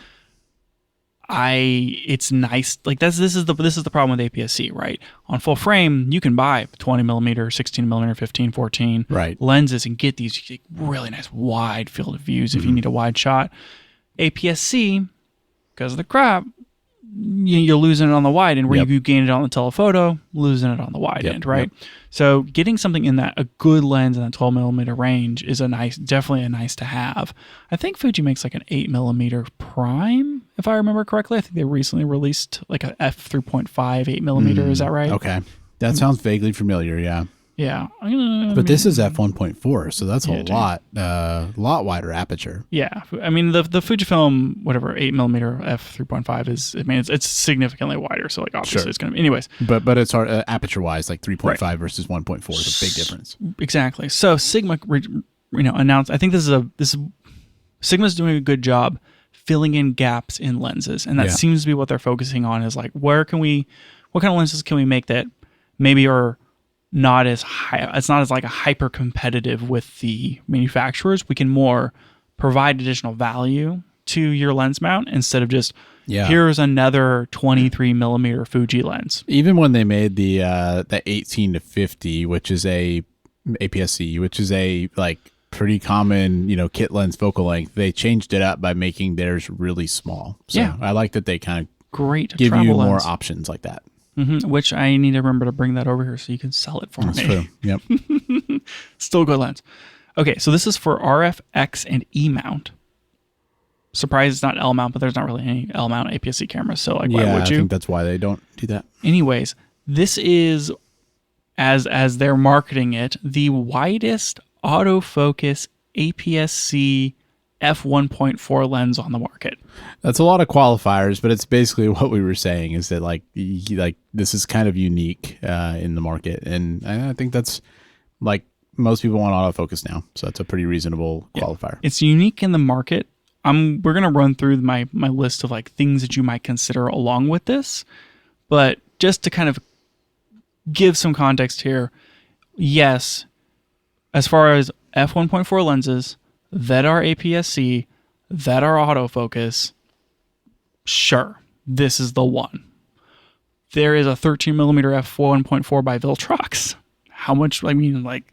It's nice. Like this is the problem with APS-C, right? On full frame, you can buy 20mm, 16mm, 15, 14 lenses and get these really nice wide field of views if you need a wide shot. APS-C, because of the crop, you're losing it on the wide end, where Yep. you gain it on the telephoto, losing it on the wide end, right? So getting something in a good lens in that 12 millimeter range is definitely a nice to have. I think Fuji makes like an 8 millimeter prime, if I remember correctly. I think they recently released like a f3.5 8 millimeter. Is that right? Okay. That sounds vaguely familiar. Yeah. Yeah. But this is f1.4, so that's Yeah, a lot wider aperture. Yeah, I mean the Fujifilm 8 millimeter f3.5 is, I mean it's significantly wider, so like obviously it's going to be, anyways. But it's aperture wise, like 3.5 versus 1.4 is a big difference. Exactly. So Sigma, announced. I think Sigma's doing a good job filling in gaps in lenses, and that seems to be what they're focusing on. Is like, what kind of lenses can we make that maybe are not as high, it's not as like a hyper competitive with the manufacturers. We can more provide additional value to your lens mount instead of just here's another 23 millimeter Fuji lens. Even when they made the 18 to 50, which is a APS-C, which is a like pretty common, kit lens focal length, they changed it up by making theirs really small. So I like that they kind of give you more options like that. Mm-hmm, which I need to remember to bring that over here so you can sell it for me. That's true. Yep. Still a good lens. Okay, so this is for RF, X, and E mount. Surprised it's not L mount, but there's not really any L mount APS-C cameras, so like, why would you? I think that's why they don't do that. Anyways, this is, as they're marketing it, the widest autofocus APS-C f1.4 lens on the market. That's a lot of qualifiers, but it's basically what we were saying is that like this is kind of unique in the market, and I think that's like most people want autofocus now, so that's a pretty reasonable qualifier. It's unique in the market. We're gonna run through my list of like things that you might consider along with this, but just to kind of give some context here, yes, as far as f1.4 lenses that are APS-C, that are autofocus, sure, this is the one. There is a 13 millimeter f1.4 by Viltrox. How much? I mean, like,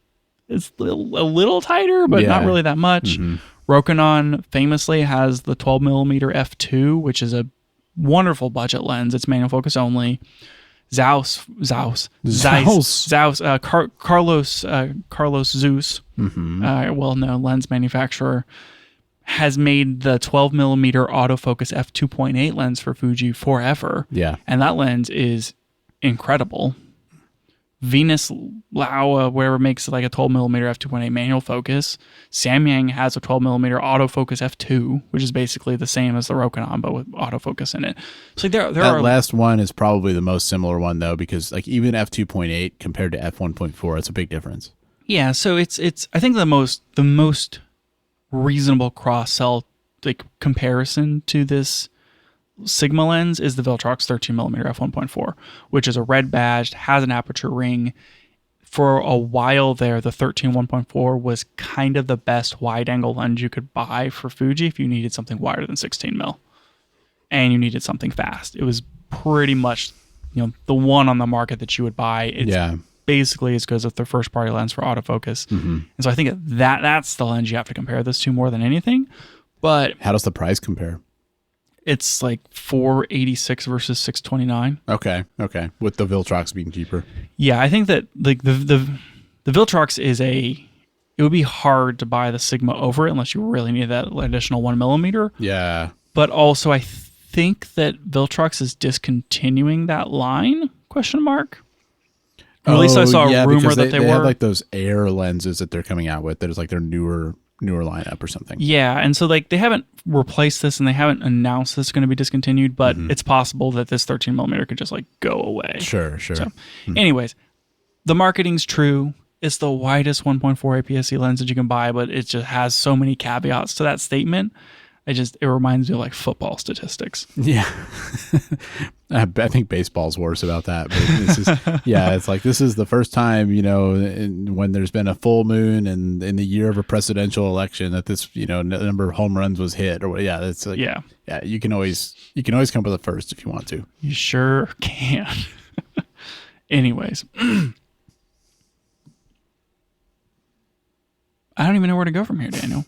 it's a little tighter, but not really that much. Mm-hmm. Rokinon famously has the 12 millimeter f2, which is a wonderful budget lens. It's manual focus only. Carlos Zeus, well-known lens manufacturer, has made the 12 millimeter autofocus f2.8 lens for Fuji forever. Yeah, and that lens is incredible. Venus Lao, wherever, makes like a 12 millimeter f2.8 manual focus. Samyang has a 12 millimeter autofocus f2, which is basically the same as the Rokinon, but with autofocus in it. So that last one is probably the most similar one though, because like even f2.8 compared to f1.4, it's a big difference. Yeah, so it's I think the most reasonable cross sell like comparison to this Sigma lens is the Viltrox 13 millimeter f1.4, which is a red badged, has an aperture ring. For a while there, the 13 1.4 was kind of the best wide angle lens you could buy for Fuji if you needed something wider than 16 mil and you needed something fast. It was pretty much, the one on the market that you would buy. It's basically as good as the first party lens for autofocus. Mm-hmm. And so I think that's the lens you have to compare this to more than anything. But how does the price compare? It's like $486 versus $629. Okay. With the Viltrox being cheaper. Yeah, I think that like the Viltrox it would be hard to buy the Sigma over it unless you really need that additional 1 millimeter. Yeah. But also I think that Viltrox is discontinuing that line, ? Or at least I saw a rumor that they were. Have like those Air lenses that they're coming out with. That is like their newer lineup or something. Yeah, and so like they haven't replaced this and they haven't announced this is going to be discontinued, but it's possible that this 13 millimeter could just like go away. Sure. So, anyways, the marketing's true. It's the widest 1.4 APS-C lens that you can buy, but it just has so many caveats to that statement. It reminds me of like football statistics. Yeah. I think baseball's worse about that. But it's just, it's like this is the first time, when there's been a full moon and in the year of a presidential election that this, number of home runs was hit or what. Yeah. It's like, you can always come up with a first if you want to. You sure can. Anyways. I don't even know where to go from here, Daniel.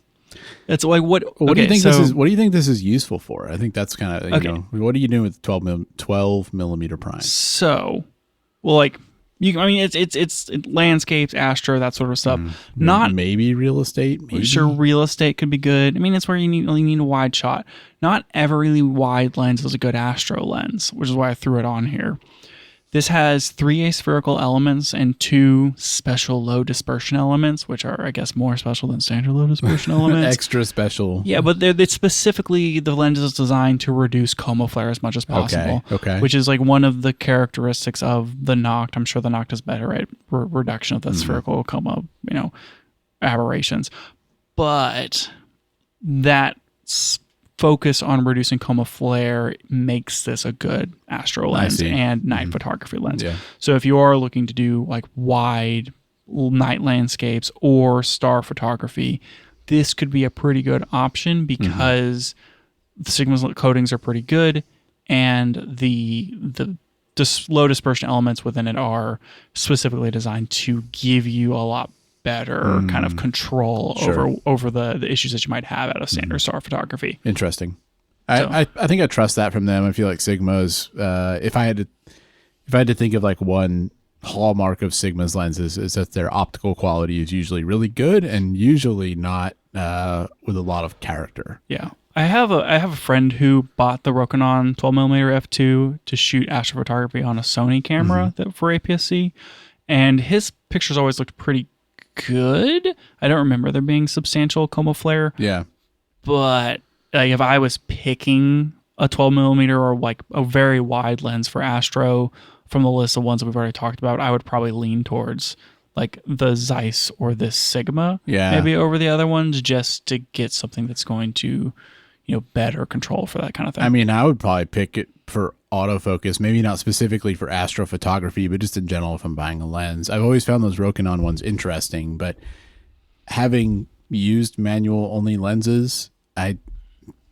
It's like what? What do you okay, think so, this is? What do you think this is useful for? I think that's kind of Okay. what are you doing with 12 millimeter prime? So, well, like I mean, it's landscapes, astro, that sort of stuff. Not Maybe real estate. Maybe sure, real estate could be good. I mean, it's where you only need a wide shot. Not every really wide lens is a good astro lens, which is why I threw it on here. This has 3 aspherical elements and 2 special low dispersion elements, which are, I guess, more special than standard low dispersion elements. extra special. Yeah, but it's specifically the lens is designed to reduce coma flare as much as possible. Okay. Which is like one of the characteristics of the Noct. I'm sure the Noct is better at reduction of the spherical coma, aberrations. But that focus on reducing coma flare makes this a good astro lens and night photography lens. Yeah. So if you are looking to do like wide night landscapes or star photography, this could be a pretty good option because the Sigma coatings are pretty good and the low dispersion elements within it are specifically designed to give you a lot better kind of control over the issues that you might have out of standard star photography. Interesting. I think I trust that from them. I feel like Sigma's if I had to think of like one hallmark of Sigma's lenses is that their optical quality is usually really good and usually not with a lot of character. Yeah. I have a friend who bought the Rokinon 12mm f2 to shoot astrophotography on a Sony camera for APS-C, and his pictures always looked pretty good. I don't remember there being substantial coma flare. Yeah. But like if I was picking a 12mm or like a very wide lens for astro from the list of ones that we've already talked about, I would probably lean towards like the Zeiss or the Sigma maybe over the other ones just to get something that's going to, better control for that kind of thing. I mean, I would probably pick it for autofocus, maybe not specifically for astrophotography, but just in general if I'm buying a lens. I've always found those Rokinon ones interesting, but having used manual only lenses,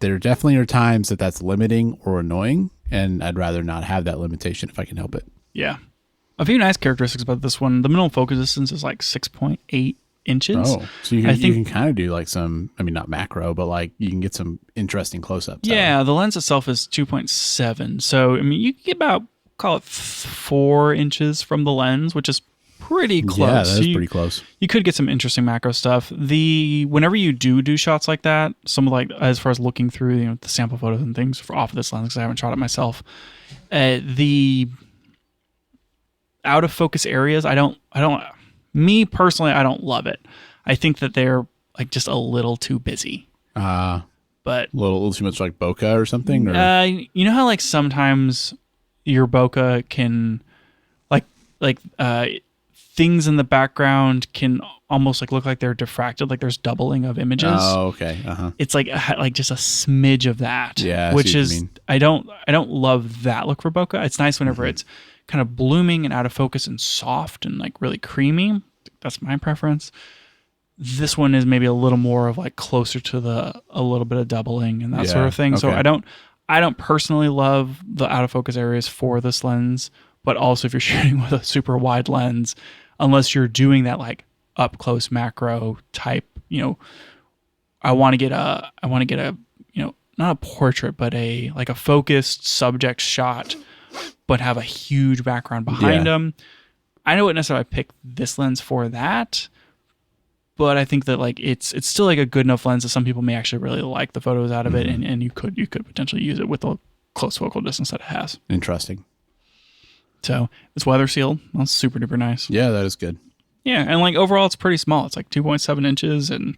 there definitely are times that's limiting or annoying, and I'd rather not have that limitation if I can help it. Yeah. A few nice characteristics about this one. The minimum focus distance is like 6.8 inches. Oh, so you can kind of do like some, I mean, not macro, but like you can get some interesting close-ups. Yeah, the lens itself is 2.7. So, I mean, you can get about, call it 4 inches from the lens, which is pretty close. Yeah, that is pretty close. You could get some interesting macro stuff. Whenever you do shots like that, some like as far as looking through the sample photos and things off of this lens, because I haven't shot it myself, the out of focus areas, me personally, I don't love it. I think that they're like just a little too busy. But a little too much like bokeh or something. Or? You know how like sometimes your bokeh can like things in the background can almost like look like they're diffracted, like there's doubling of images. Oh, okay. It's like just a smidge of that. Yeah, which is I don't love that look for bokeh. It's nice whenever it's kind of blooming and out of focus and soft and like really creamy. That's my preference. This one is maybe a little more of like closer to a little bit of doubling and that sort of thing. Okay. So I don't personally love the out of focus areas for this lens, but also if you're shooting with a super wide lens, unless you're doing that like up close macro type, I want to get a not a portrait, but a focused subject shot, but have a huge background behind them. I wouldn't necessarily pick this lens for that, but I think that like it's still like a good enough lens that some people may actually really like the photos out of it, and you could potentially use it with the close focal distance that it has. Interesting. So it's weather sealed. That's super duper nice. Yeah, that is good. Yeah, and like overall, it's pretty small. It's like 2.7 inches, and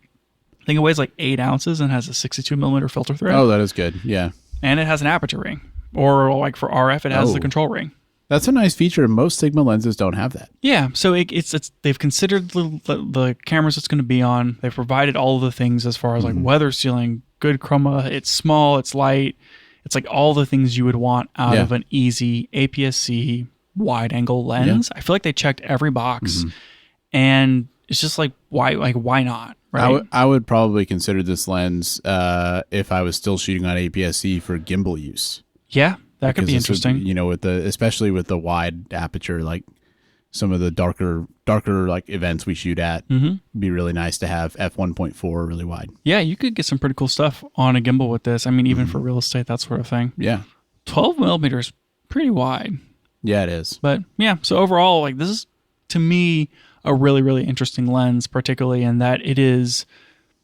I think it weighs like 8 ounces and has a 62mm filter thread. Oh, that is good. Yeah, and it has an aperture ring, or like for RF, it has the control ring. That's a nice feature. Most Sigma lenses don't have that. Yeah, so it's they've considered the cameras it's going to be on. They've provided all of the things as far as like weather sealing, good chroma. It's small, it's light. It's like all the things you would want out of an easy APS-C wide angle lens. I feel like they checked every box, and it's just like why not? Right? I would probably consider this lens if I was still shooting on APS-C for gimbal use. Yeah, that could be interesting. Especially with the wide aperture, like some of the darker like events we shoot at. Be really nice to have f1.4 really wide. Yeah, you could get some pretty cool stuff on a gimbal with this. I mean, even for real estate, that sort of thing. Yeah. 12 millimeters, pretty wide. Yeah, it is. But yeah, so overall, like this is to me a really, really interesting lens, particularly in that it is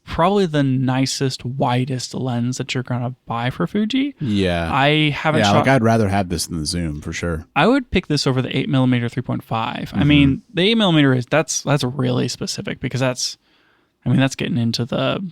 probably the nicest, widest lens that you're gonna buy for Fuji. Yeah. I haven't shot. Like I'd rather have this than the zoom for sure. I would pick this over the 8mm 3.5. I mean, the 8mm is that's really specific because that's getting into the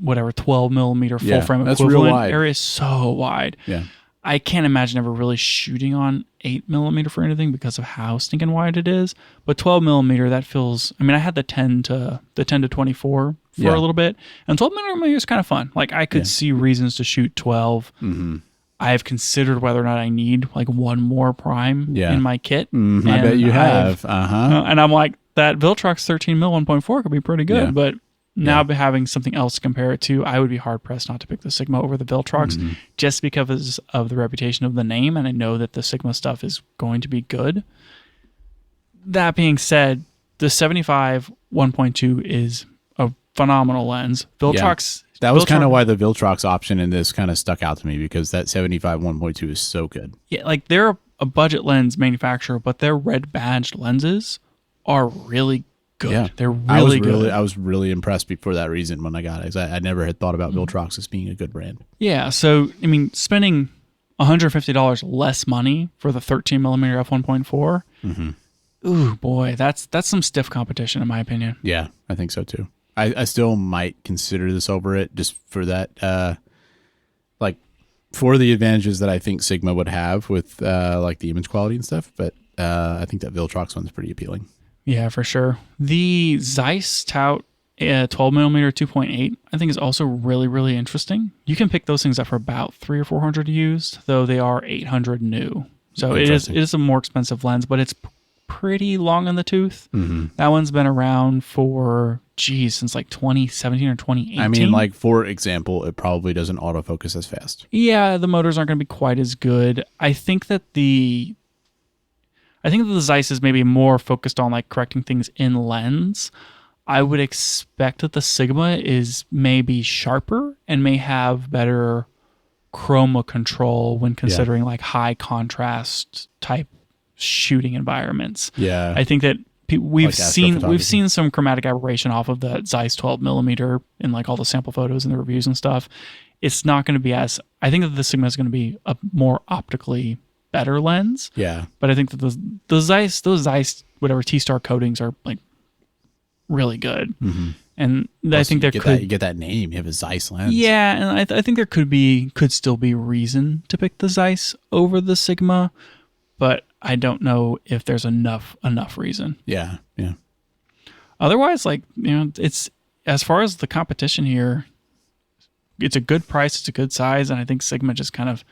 whatever 12mm full frame that's equivalent real wide. area is so wide. Yeah. I can't imagine ever really shooting on 8mm for anything because of how stinking wide it is. But 12mm, that feels. I mean, I had the 10 to 24 for a little bit, and 12mm is kind of fun. Like I could see reasons to shoot 12. I have considered whether or not I need like one more prime in my kit. I bet you have. And I'm like, that Viltrox 13mm 1.4 could be pretty good, but now having something else to compare it to, I would be hard pressed not to pick the Sigma over the Viltrox just because of the reputation of the name, and I know that the Sigma stuff is going to be good. That being said, the 75 1.2 is a phenomenal lens. Viltrox. That was kind of why the Viltrox option in this kind of stuck out to me because that 75 1.2 is so good. Yeah, like they're a budget lens manufacturer, but their red badged lenses are really good. Yeah. They're really good. I was really impressed for that reason when I got it. I never had thought about Viltrox as being a good brand. Yeah, so I mean, spending $150 less money for the 13mm f1.4. Ooh boy, that's some stiff competition in my opinion. Yeah, I think so too. I still might consider this over it just for that, like for the advantages that I think Sigma would have with like the image quality and stuff. But I think that Viltrox one's pretty appealing. Yeah, for sure. The Zeiss Tout 12mm 2.8 I think is also really, really interesting. You can pick those things up for about $300 or $400 used, though they are $800 new. So it is a more expensive lens, but it's pretty long in the tooth. That one's been around for since like 2017 or 2018. I mean, like for example, it probably doesn't autofocus as fast. Yeah, the motors aren't going to be quite as good. I think that the Zeiss is maybe more focused on like correcting things in lens. I would expect that the Sigma is maybe sharper and may have better chroma control when considering like high contrast type shooting environments. Yeah, I think that we've seen some chromatic aberration off of the Zeiss 12mm in like all the sample photos and the reviews and stuff. It's not going to be as. I think that the Sigma is going to be a more optically better lens. Yeah, but I think that those Zeiss whatever T-Star coatings are like really good. And I think you get that name. You have a Zeiss lens. Yeah, and I think there could still be reason to pick the Zeiss over the Sigma, but I don't know if there's enough reason. Yeah. Otherwise, like, you know, it's as far as the competition here, it's a good price, it's a good size, and I think Sigma just kind of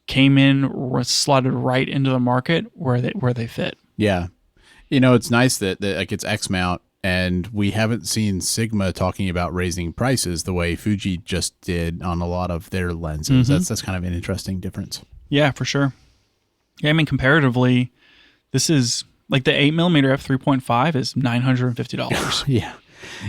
came in, slotted right into the market where they fit. Yeah, you know, it's nice that like it's X mount, and we haven't seen Sigma talking about raising prices the way Fuji just did on a lot of their lenses. That's kind of an interesting difference. Yeah, for sure. Yeah, I mean, comparatively, this is like the 8mm f3.5 is $950.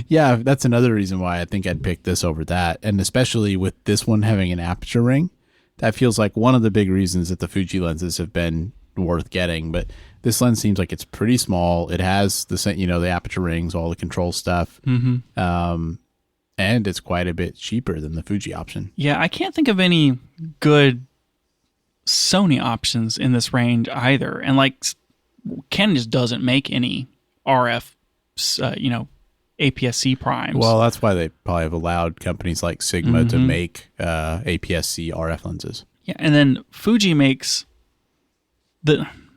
Yeah, that's another reason why I think I'd pick this over that, and especially with this one having an aperture ring, that feels like one of the big reasons that the Fuji lenses have been worth getting. But this lens seems like it's pretty small. It has the aperture rings, all the control stuff, and it's quite a bit cheaper than the Fuji option. Yeah, I can't think of any good Sony options in this range either, and like Canon just doesn't make any RF, APS-C primes. Well, that's why they probably have allowed companies like Sigma to make APS-C RF lenses. Yeah, and then Fuji makes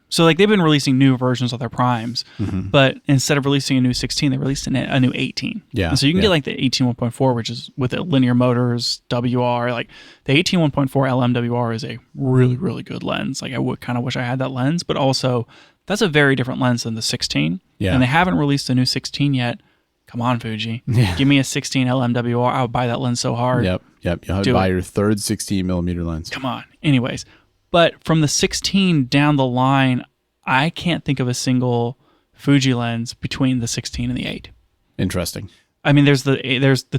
so like they've been releasing new versions of their primes, but instead of releasing a new 16, they released a new 18. Yeah, and so you can get like the 18 1.4, which is with the linear motors, WR. Like the 18 1.4 LMWR is a really, really good lens. Like I would kind of wish I had that lens, but also that's a very different lens than the 16. Yeah, and they haven't released a new 16 yet. Come on, Fuji. Yeah. Give me a 16 LMWR. I would buy that lens so hard. Yep. You'll buy your third 16mm lens. Come on. Anyways, but from the 16 down the line, I can't think of a single Fuji lens between the 16 and the 8. Interesting. I mean, there's the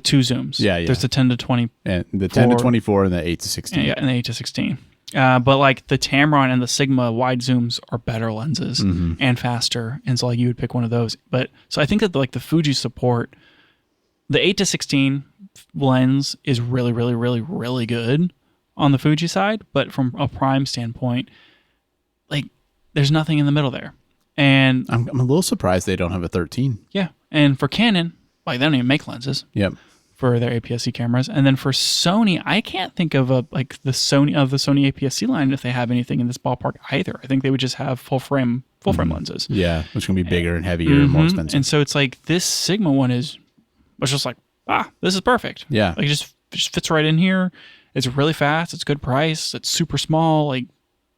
two zooms. Yeah. There's the 10 to 20 and the 10 to 24 and the 8 to 16. Yeah, and the 8 to 16. But like the Tamron and the Sigma wide zooms are better lenses and faster, and so like you would pick one of those. But so I think that like the Fuji support, the 8 to 16 lens is really, really, really, really good on the Fuji side. But from a prime standpoint, like there's nothing in the middle there. And I'm a little surprised they don't have a 13. Yeah, and for Canon, like they don't even make lenses. Yep. For their APS-C cameras, and then for Sony, I can't think of the Sony APS-C line if they have anything in this ballpark either. I think they would just have full frame lenses. Yeah, which can be bigger and heavier and more expensive. And so it's like this Sigma one was just like, this is perfect. Yeah, like it just fits right in here. It's really fast. It's good price. It's super small. Like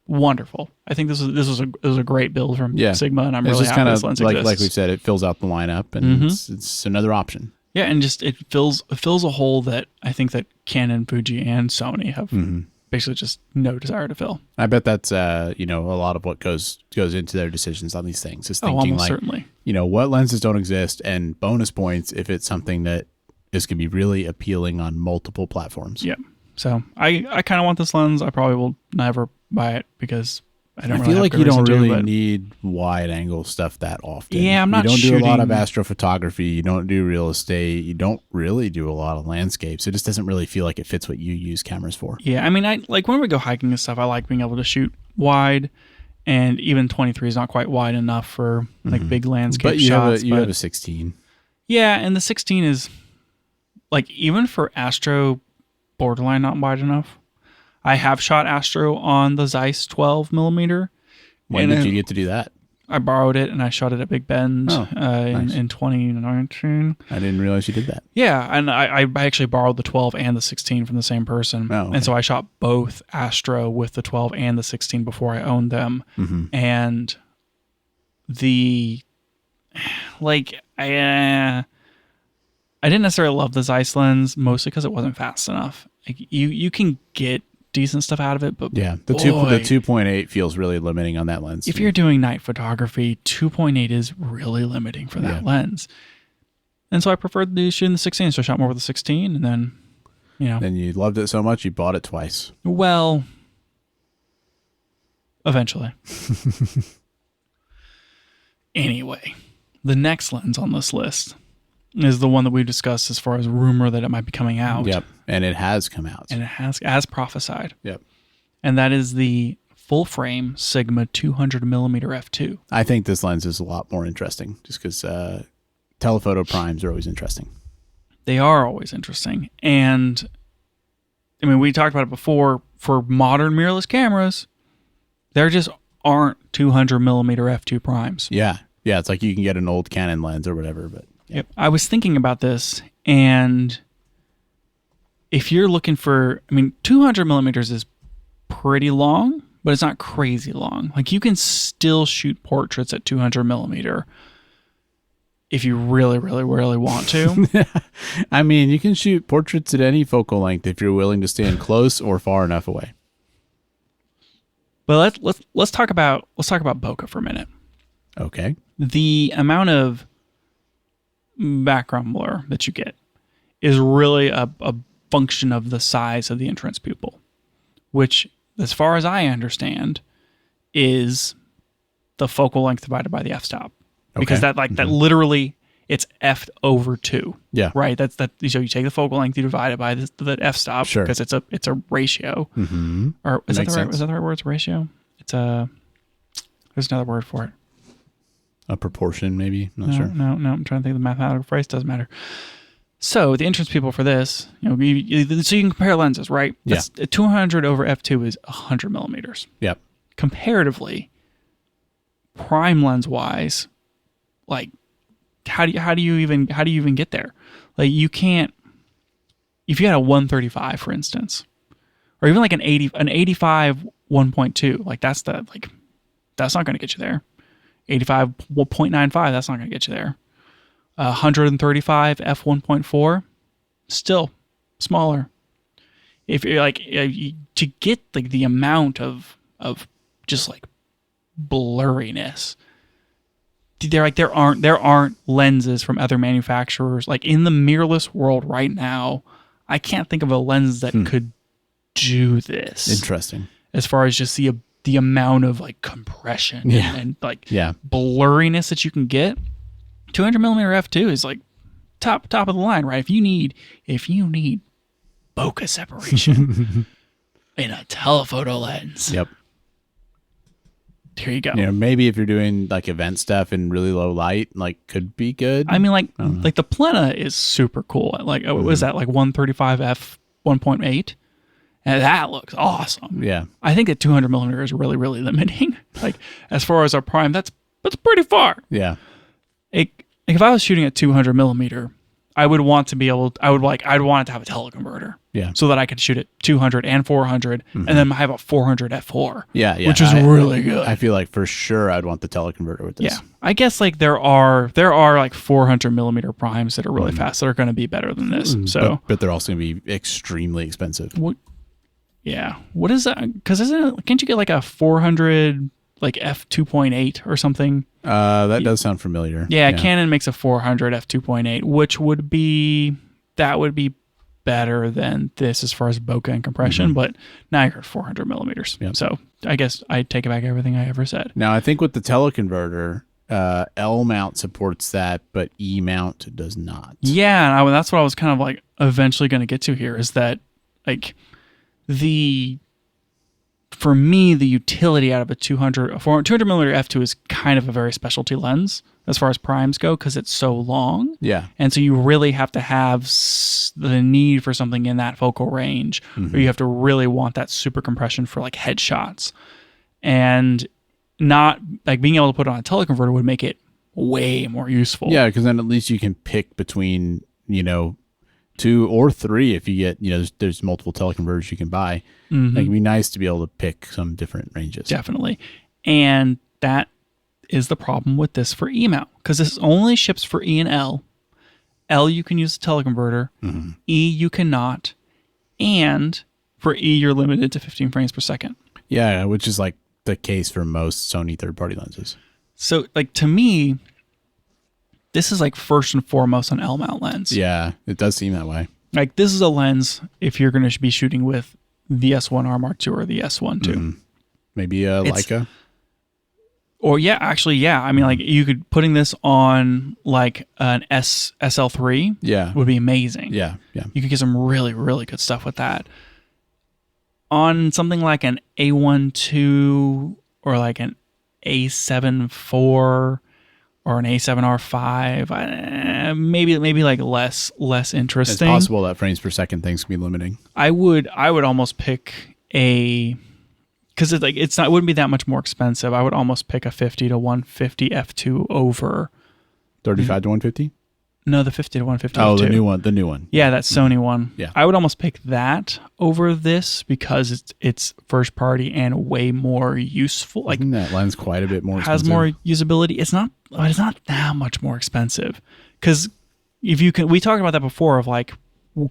wonderful. I think this was a great build from Sigma, and I'm really happy this lens exists. Like we said, it fills out the lineup, and it's another option. Yeah, and just it fills a hole that I think that Canon, Fuji, and Sony have basically just no desire to fill. I bet that's a lot of what goes into their decisions on these things is thinking certainly. What lenses don't exist, and bonus points if it's something that is going to be really appealing on multiple platforms. Yeah. So I kind of want this lens. I probably will never buy it because I feel like you don't really need wide angle stuff that often. Yeah, I'm not You don't shooting. do a lot of astrophotography. You don't do real estate. You don't really do a lot of landscapes. It just doesn't really feel like it fits what you use cameras for. Yeah, I mean, I like when we go hiking and stuff, I like being able to shoot wide, and even 23 is not quite wide enough for like big landscape shots. But you have a 16. Yeah, and the 16 is like even for astro, borderline not wide enough. I have shot astro on the Zeiss 12 millimeter. When did you get to do that? I borrowed it and I shot it at Big Bend nice. in 2019. I didn't realize you did that. Yeah, and I actually borrowed the 12 and the 16 from the same person. Oh, okay. And so I shot both astro with the 12 and the 16 before I owned them. And I didn't necessarily love the Zeiss lens, mostly because it wasn't fast enough. Like you can get decent stuff out of it, but yeah, the 2.8 feels really limiting on that lens. If you're doing night photography, 2.8 is really limiting for that lens. And so I preferred the shooting the 16, so I shot more with the 16, and then Then you loved it so much you bought it twice. Well, eventually. Anyway, the next lens on this list is the one that we discussed as far as rumor that it might be coming out. Yep, and it has come out. And it has, as prophesied. Yep. And that is the full-frame Sigma 200 millimeter f2. I think this lens is a lot more interesting just because telephoto primes are always interesting. They are always interesting. And, I mean, we talked about it before. For modern mirrorless cameras, there just aren't 200 millimeter f2 primes. Yeah. Yeah, it's like you can get an old Canon lens or whatever, but... Yep. I was thinking about this, and if you're looking for, 200 millimeters is pretty long, but it's not crazy long. Like you can still shoot portraits at 200 millimeter if you really, really, really want to. I mean, you can shoot portraits at any focal length if you're willing to stand close or far enough away. But let's talk about bokeh for a minute. Okay. The amount of background blur that you get is really a function of the size of the entrance pupil, which, as far as I understand, is the focal length divided by the f-stop. Because that literally, it's f over 2. Yeah. Right? That's that. So you take the focal length, you divide it by the f-stop. Sure. Because it's a ratio. Mm-hmm. Or is that the right word? It's a ratio? It's a... There's another word for it. A proportion, maybe? Not No, sure. No, I'm trying to think of the mathematical phrase. Doesn't matter. So the entrance pupil for this, so you can compare lenses, right? Yeah. 200 over f2 is 100 millimeters. Yep. Comparatively, prime lens wise, like how do you even get there? Like you can't. If you had a 135, for instance, or even like an 85 1.2, like that's not going to get you there. 85.95, that's not going to get you there. 135 f1.4, still smaller. If you're like to get like the amount of just like blurriness there aren't lenses from other manufacturers like in the mirrorless world right now. I can't think of a lens that could do this. Interesting. As far as just the amount of like compression and like blurriness that you can get. 200 millimeter f2 is like top of the line, right? If you need bokeh separation in a telephoto lens. Yep. Here you go. Maybe if you're doing like event stuff in really low light, like could be good. I mean, like the Plena is super cool. Like, what was that? Like 135 f 1.8, and that looks awesome. Yeah. I think that 200 millimeter is really, really limiting. Like, as far as our prime, that's pretty far. Yeah. If I was shooting at 200 millimeter, I would want to be able. I'd want it to have a teleconverter. Yeah. So that I could shoot at 200 and 400, and then have a 400 f4. Yeah. Which is really good. I feel like for sure I'd want the teleconverter with this. Yeah. I guess like there are like 400 millimeter primes that are really fast that are going to be better than this. So, but they're also going to be extremely expensive. Yeah. What is that? Because can't you get like a 400 like f2.8 or something? That does sound familiar. Yeah, Canon makes a 400 f2.8, which would be better than this as far as bokeh and compression. But now you're at 400 millimeters. Yep. So I guess I take back everything I ever said. Now I think with the teleconverter, L mount supports that, but E mount does not. Yeah, and that's what I was kind of like eventually going to get to here is that like for me, the utility out of a 200 millimeter f2 is kind of a very specialty lens as far as primes go because it's so long. Yeah. And so you really have to have the need for something in that focal range where you have to really want that super compression for like headshots. And not like being able to put it on a teleconverter would make it way more useful. Yeah, because then at least you can pick between, 2 or 3 if you get, there's multiple teleconverters you can buy. Like, it'd be nice to be able to pick some different ranges. Definitely. And that is the problem with this for E mount because this only ships for E and L. L you can use a teleconverter. E you cannot. And for E you're limited to 15 frames per second. Yeah, which is like the case for most Sony third-party lenses. So like to me, this is like first and foremost an L mount lens. Yeah, it does seem that way. Like this is a lens if you're going to be shooting with the S1R Mark II or the S1 II. Maybe a Leica. Or I mean like you could putting this on like an SL3 would be amazing. Yeah. You could get some really, really good stuff with that. On something like an A1 II or like an A7 IV or an A7R5, maybe like less interesting. It's possible that frames per second things can be limiting. I would almost pick because it wouldn't be that much more expensive. I would almost pick a 50 to 150 f2 over 35 to 150. No, the 50 to 150. Oh, f2. the new one. Yeah, that Sony one. Yeah, I would almost pick that over this because it's first party and way more useful. Like that lens quite a bit more has expensive. More usability. It's not that much more expensive because if you can, we talked about that before of like,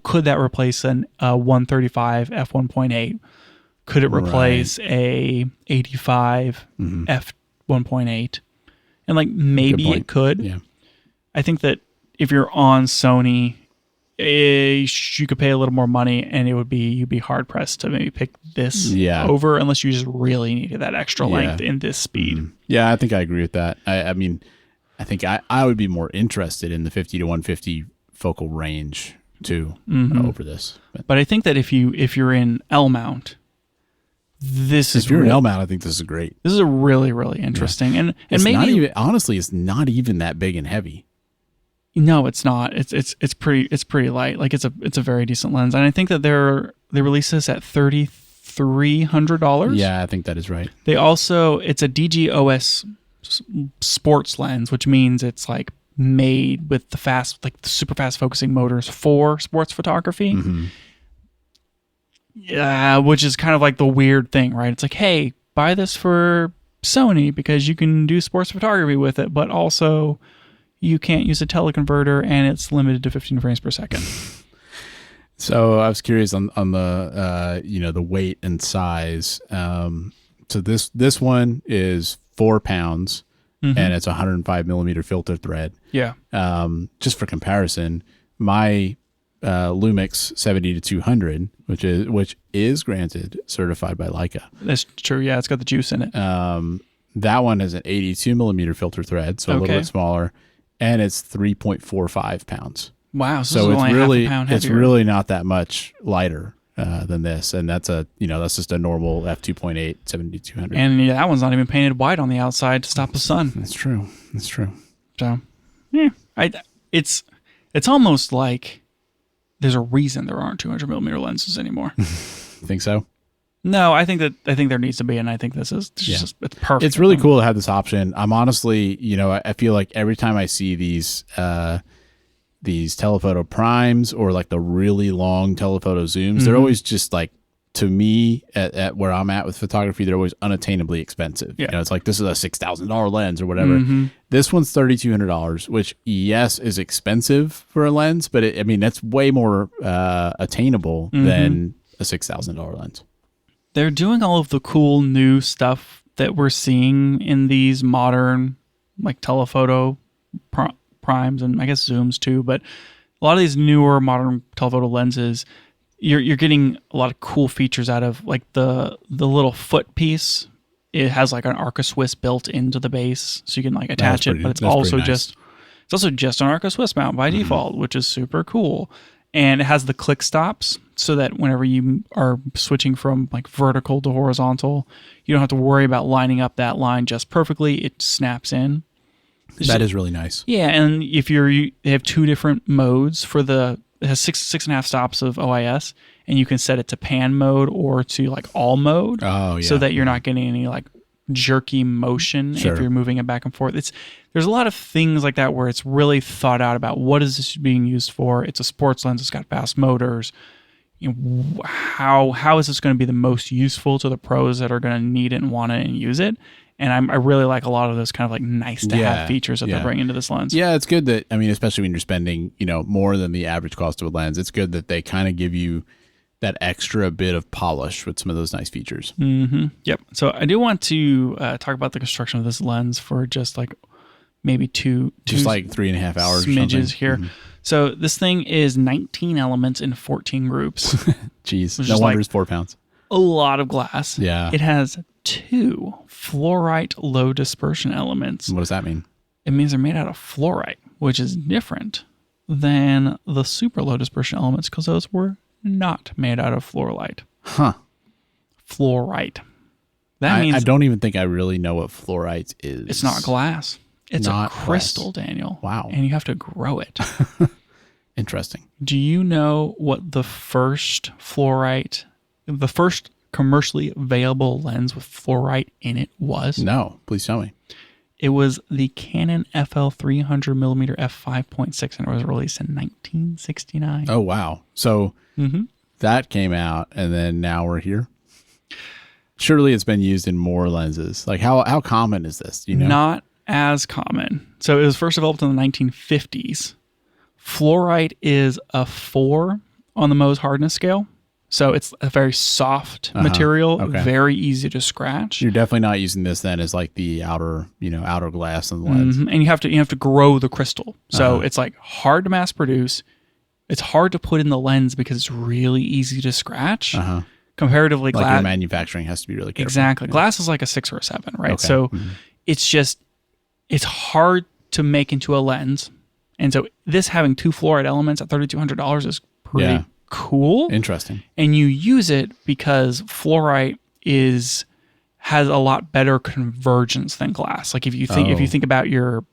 could that replace an 135 f 1.8? Could it replace a 85 f 1.8? And like maybe it could. Yeah, I think that if you're on Sony, you could pay a little more money, and you'd be hard pressed to maybe pick this over unless you just really needed that extra length in this speed. Yeah, I think I agree with that. I mean, I think I would be more interested in the 50 to 150 focal range too over this. But I think that if you're in L mount, if you're in L mount, I think this is great. This is a really, really interesting, and maybe not even, honestly, it's not even that big and heavy. No, it's not. It's pretty light. Like it's a very decent lens, and I think that they release this at $3,300. Yeah, I think that is right. They also it's a DGOS sports lens, which means it's like made with the super fast focusing motors for sports photography. Yeah, which is kind of like the weird thing, right? It's like, hey, buy this for Sony because you can do sports photography with it, but also you can't use a teleconverter and it's limited to 15 frames per second. So I was curious on the the weight and size. So this one is 4 pounds. and it's 105 millimeter filter thread. Yeah. Just for comparison, my Lumix 70 to 200, which is granted certified by Leica. That's true. Yeah, it's got the juice in it. That one is an 82 millimeter filter thread, so a little bit smaller, and it's 3.45 pounds. Wow. So it's really half a pound heavier. it's really not that much lighter than this, and that's that's just a normal f2.8 70-200. And yeah, that one's not even painted white on the outside to stop the sun. That's true. So, yeah, it's almost like there's a reason there aren't 200 millimeter lenses anymore. Think so? No, I think there needs to be, and I think this is just it's perfect. It's really cool to have this option. I'm honestly, I feel like every time I see these telephoto primes or like the really long telephoto zooms, they're always just like, to me, at where I'm at with photography, they're always unattainably expensive. Yeah. It's like, this is a $6,000 lens or whatever. This one's $3,200, which yes is expensive for a lens, but that's way more attainable than a $6,000 lens. They're doing all of the cool new stuff that we're seeing in these modern like telephoto primes and I guess zooms too, but a lot of these newer modern telephoto lenses, you're getting a lot of cool features out of like the little foot piece. It has like an Arca Swiss built into the base, so you can like attach it, but it's also just an Arca Swiss mount by default, which is super cool. And it has the click stops so that whenever you are switching from like vertical to horizontal, you don't have to worry about lining up that line just perfectly. It snaps in. That is really nice. Yeah, and if you have two different modes for it has 6.5 stops of OIS, and you can set it to pan mode or to like all mode. Oh, yeah. So that you're not getting any like jerky motion if you're moving it back and forth. There's a lot of things like that where it's really thought out about what is this being used for. It's a sports lens. It's got fast motors. How is this going to be the most useful to the pros that are going to need it and want it and use it? And I really like a lot of those kind of like nice to have features that they're bringing to this lens. Yeah, it's good that, especially when you're spending, more than the average cost of a lens, it's good that they kind of give you that extra bit of polish with some of those nice features. Yep. So I do want to talk about the construction of this lens for just like maybe just like 3.5 hours smidges here. So this thing is 19 elements in 14 groups. Jeez, no wonder it's 4 pounds. A lot of glass. Yeah. It has 2 fluorite low dispersion elements. What does that mean? It means they're made out of fluorite, which is different than the super low dispersion elements because those were not made out of fluorite. Huh. Fluorite. That means I don't even think I really know what fluorite is. it's not glass. It's not a crystal, glass. Daniel. Wow. And you have to grow it. Interesting. Do you know what the first commercially available lens with fluorite in it was? No, please tell me. It was the Canon FL 300mm f5.6, and it was released in 1969. Oh, wow. So that came out, and then now we're here? Surely it's been used in more lenses. Like, how common is this? Not as common. So it was first developed in the 1950s. Fluorite is a 4 on the Mohs hardness scale. So it's a very soft material, very easy to scratch. You're definitely not using this then as like the outer glass on the lens. And you have to grow the crystal. So it's like hard to mass produce. It's hard to put in the lens because it's really easy to scratch. Comparatively, like your manufacturing has to be really careful. Exactly. Yeah. Glass is like a 6 or a 7, right? Okay. So it's hard to make into a lens. And so this having 2 fluoride elements at $3,200 is pretty cool. Interesting. And you use it because fluorite has a lot better convergence than glass. Like if you think about your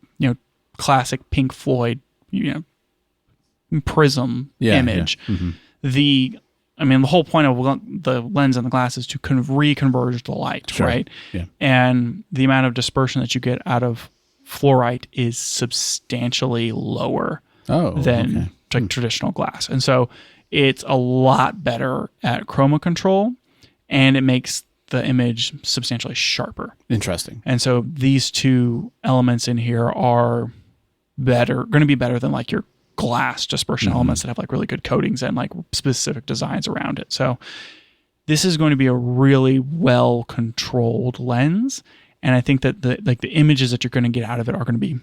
classic Pink Floyd prism image, the whole point of the lens and the glass is to reconverge the light, right? Yeah. And the amount of dispersion that you get out of fluorite is substantially lower than traditional glass. And so it's a lot better at chroma control, and it makes the image substantially sharper. Interesting. And so these 2 elements in here are going to be better than like your glass dispersion elements that have like really good coatings and like specific designs around it. So this is going to be a really well controlled lens. And I think that the images that you're going to get out of it are going to be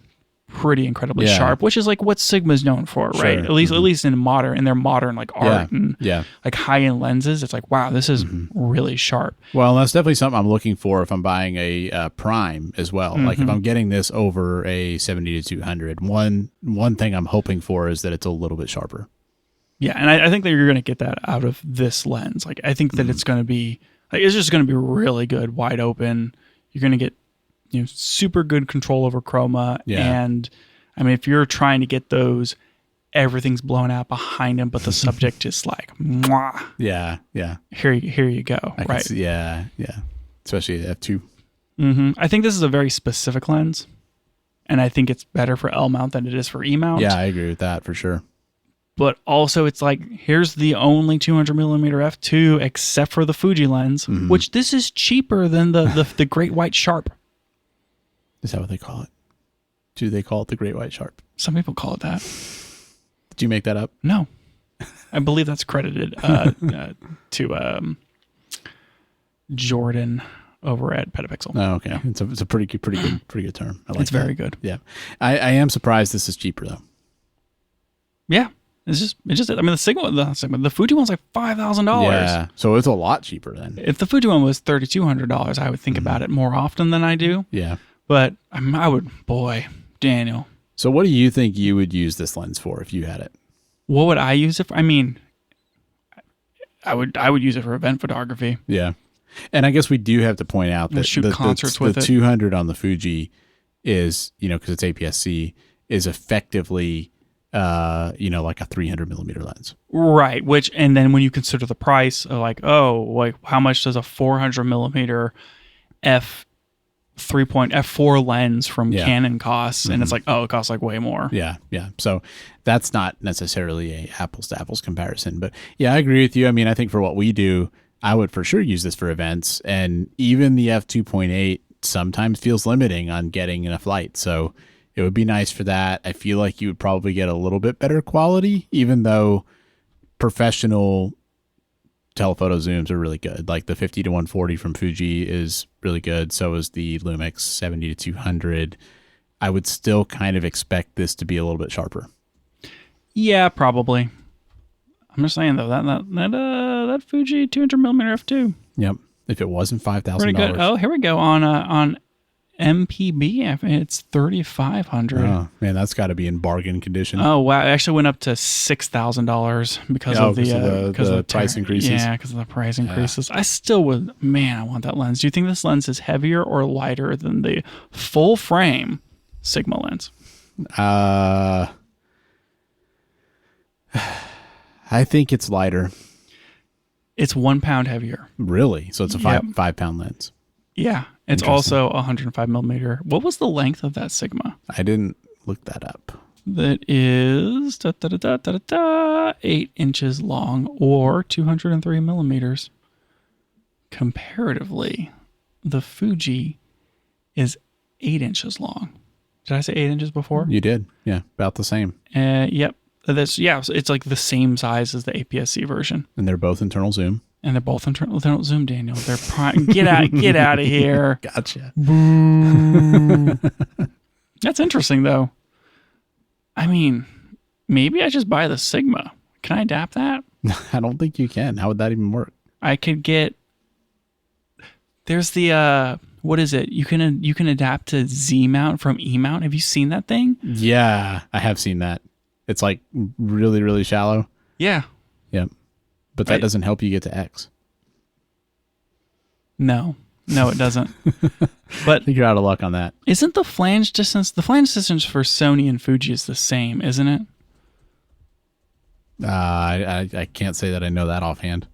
pretty incredibly sharp, which is like what Sigma's known for, right? At least in their modern like art and like high-end lenses. It's like, wow, this is really sharp. Well, that's definitely something I'm looking for if I'm buying a prime as well. Like if I'm getting this over a 70-200, one thing I'm hoping for is that it's a little bit sharper. Yeah, and I think that you're going to get that out of this lens. Like I think that it's going to be like it's just going to be really good, wide open. You're going to get super good control over chroma. And I mean, if you're trying to get those, everything's blown out behind them, but the subject is like, mwah. Yeah. Here you go. Right. Yeah. Especially f2. I think this is a very specific lens, and I think it's better for L mount than it is for E mount. Yeah, I agree with that for sure. But also, it's like, here's the only 200 millimeter f2, except for the Fuji lens, which this is cheaper than the Great White Sharp. Is that what they call it? Do they call it the Great White Sharp? Some people call it that. Did you make that up? No. I believe that's credited to Jordan over at Petapixel. Oh, okay. Yeah. It's a pretty good term. I like it's that. Very good. Yeah. I am surprised this is cheaper though. Yeah. It's just I mean the Fuji one's like $5,000. Yeah. So it's a lot cheaper then. If the Fuji one was $3,200, I would think about it more often than I do. Yeah. But I would, Daniel. So what do you think you would use this lens for if you had it? What would I use it for? I mean, I would use it for event photography. Yeah. And I guess we do have to point out that shoot concerts with the 200 on the Fuji is, because it's APS-C, is effectively, like a 300 millimeter lens. Right. And then when you consider the price of like how much does a 400 millimeter f4 lens from Canon costs? And it's like, it costs like way more. Yeah. So that's not necessarily a apples to apples comparison, but yeah, I agree with you. I mean, I think for what we do, I would for sure use this for events, and even the f2.8 sometimes feels limiting on getting enough light. So it would be nice for that. I feel like you would probably get a little bit better quality, even though professional telephoto zooms are really good. Like the 50-140 from Fuji is really good. So is the Lumix 70-200. I would still kind of expect this to be a little bit sharper. Yeah, probably. I'm just saying though that Fuji 200 millimeter f2. Yep. If it wasn't $5,000. Pretty good. Oh, here we go on MPB. It's $3,500. Oh man, that's got to be in bargain condition. Oh wow, it actually went up to $6,000 because of the price increases. Yeah, because of the price increases. I still would. Man, I want that lens. Do you think this lens is heavier or lighter than the full frame Sigma lens? I think it's lighter. It's 1 pound heavier. Really? So it's a 5 pound lens. Yeah. It's also 105 millimeter. What was the length of that Sigma? I didn't look that up. That is 8 inches long or 203 millimeters. Comparatively, the Fuji is 8 inches long. Did I say 8 inches before? You did. Yeah. About the same. Yep. So it's like the same size as the APS-C version. And they're both internal zoom. And they're both internal. They don't zoom, Daniel. They're prime. Get out of here. Gotcha. Boo. That's interesting, though. I mean, maybe I just buy the Sigma. Can I adapt that? I don't think you can. How would that even work? I could get. There's the what is it? You can adapt to Z mount from E mount. Have you seen that thing? Yeah, I have seen that. It's like really, really shallow. Yeah. Yep. But that doesn't help you get to X. No, it doesn't. But I think you're out of luck on that. Isn't the flange distance for Sony and Fuji is the same, isn't it? I can't say that I know that offhand.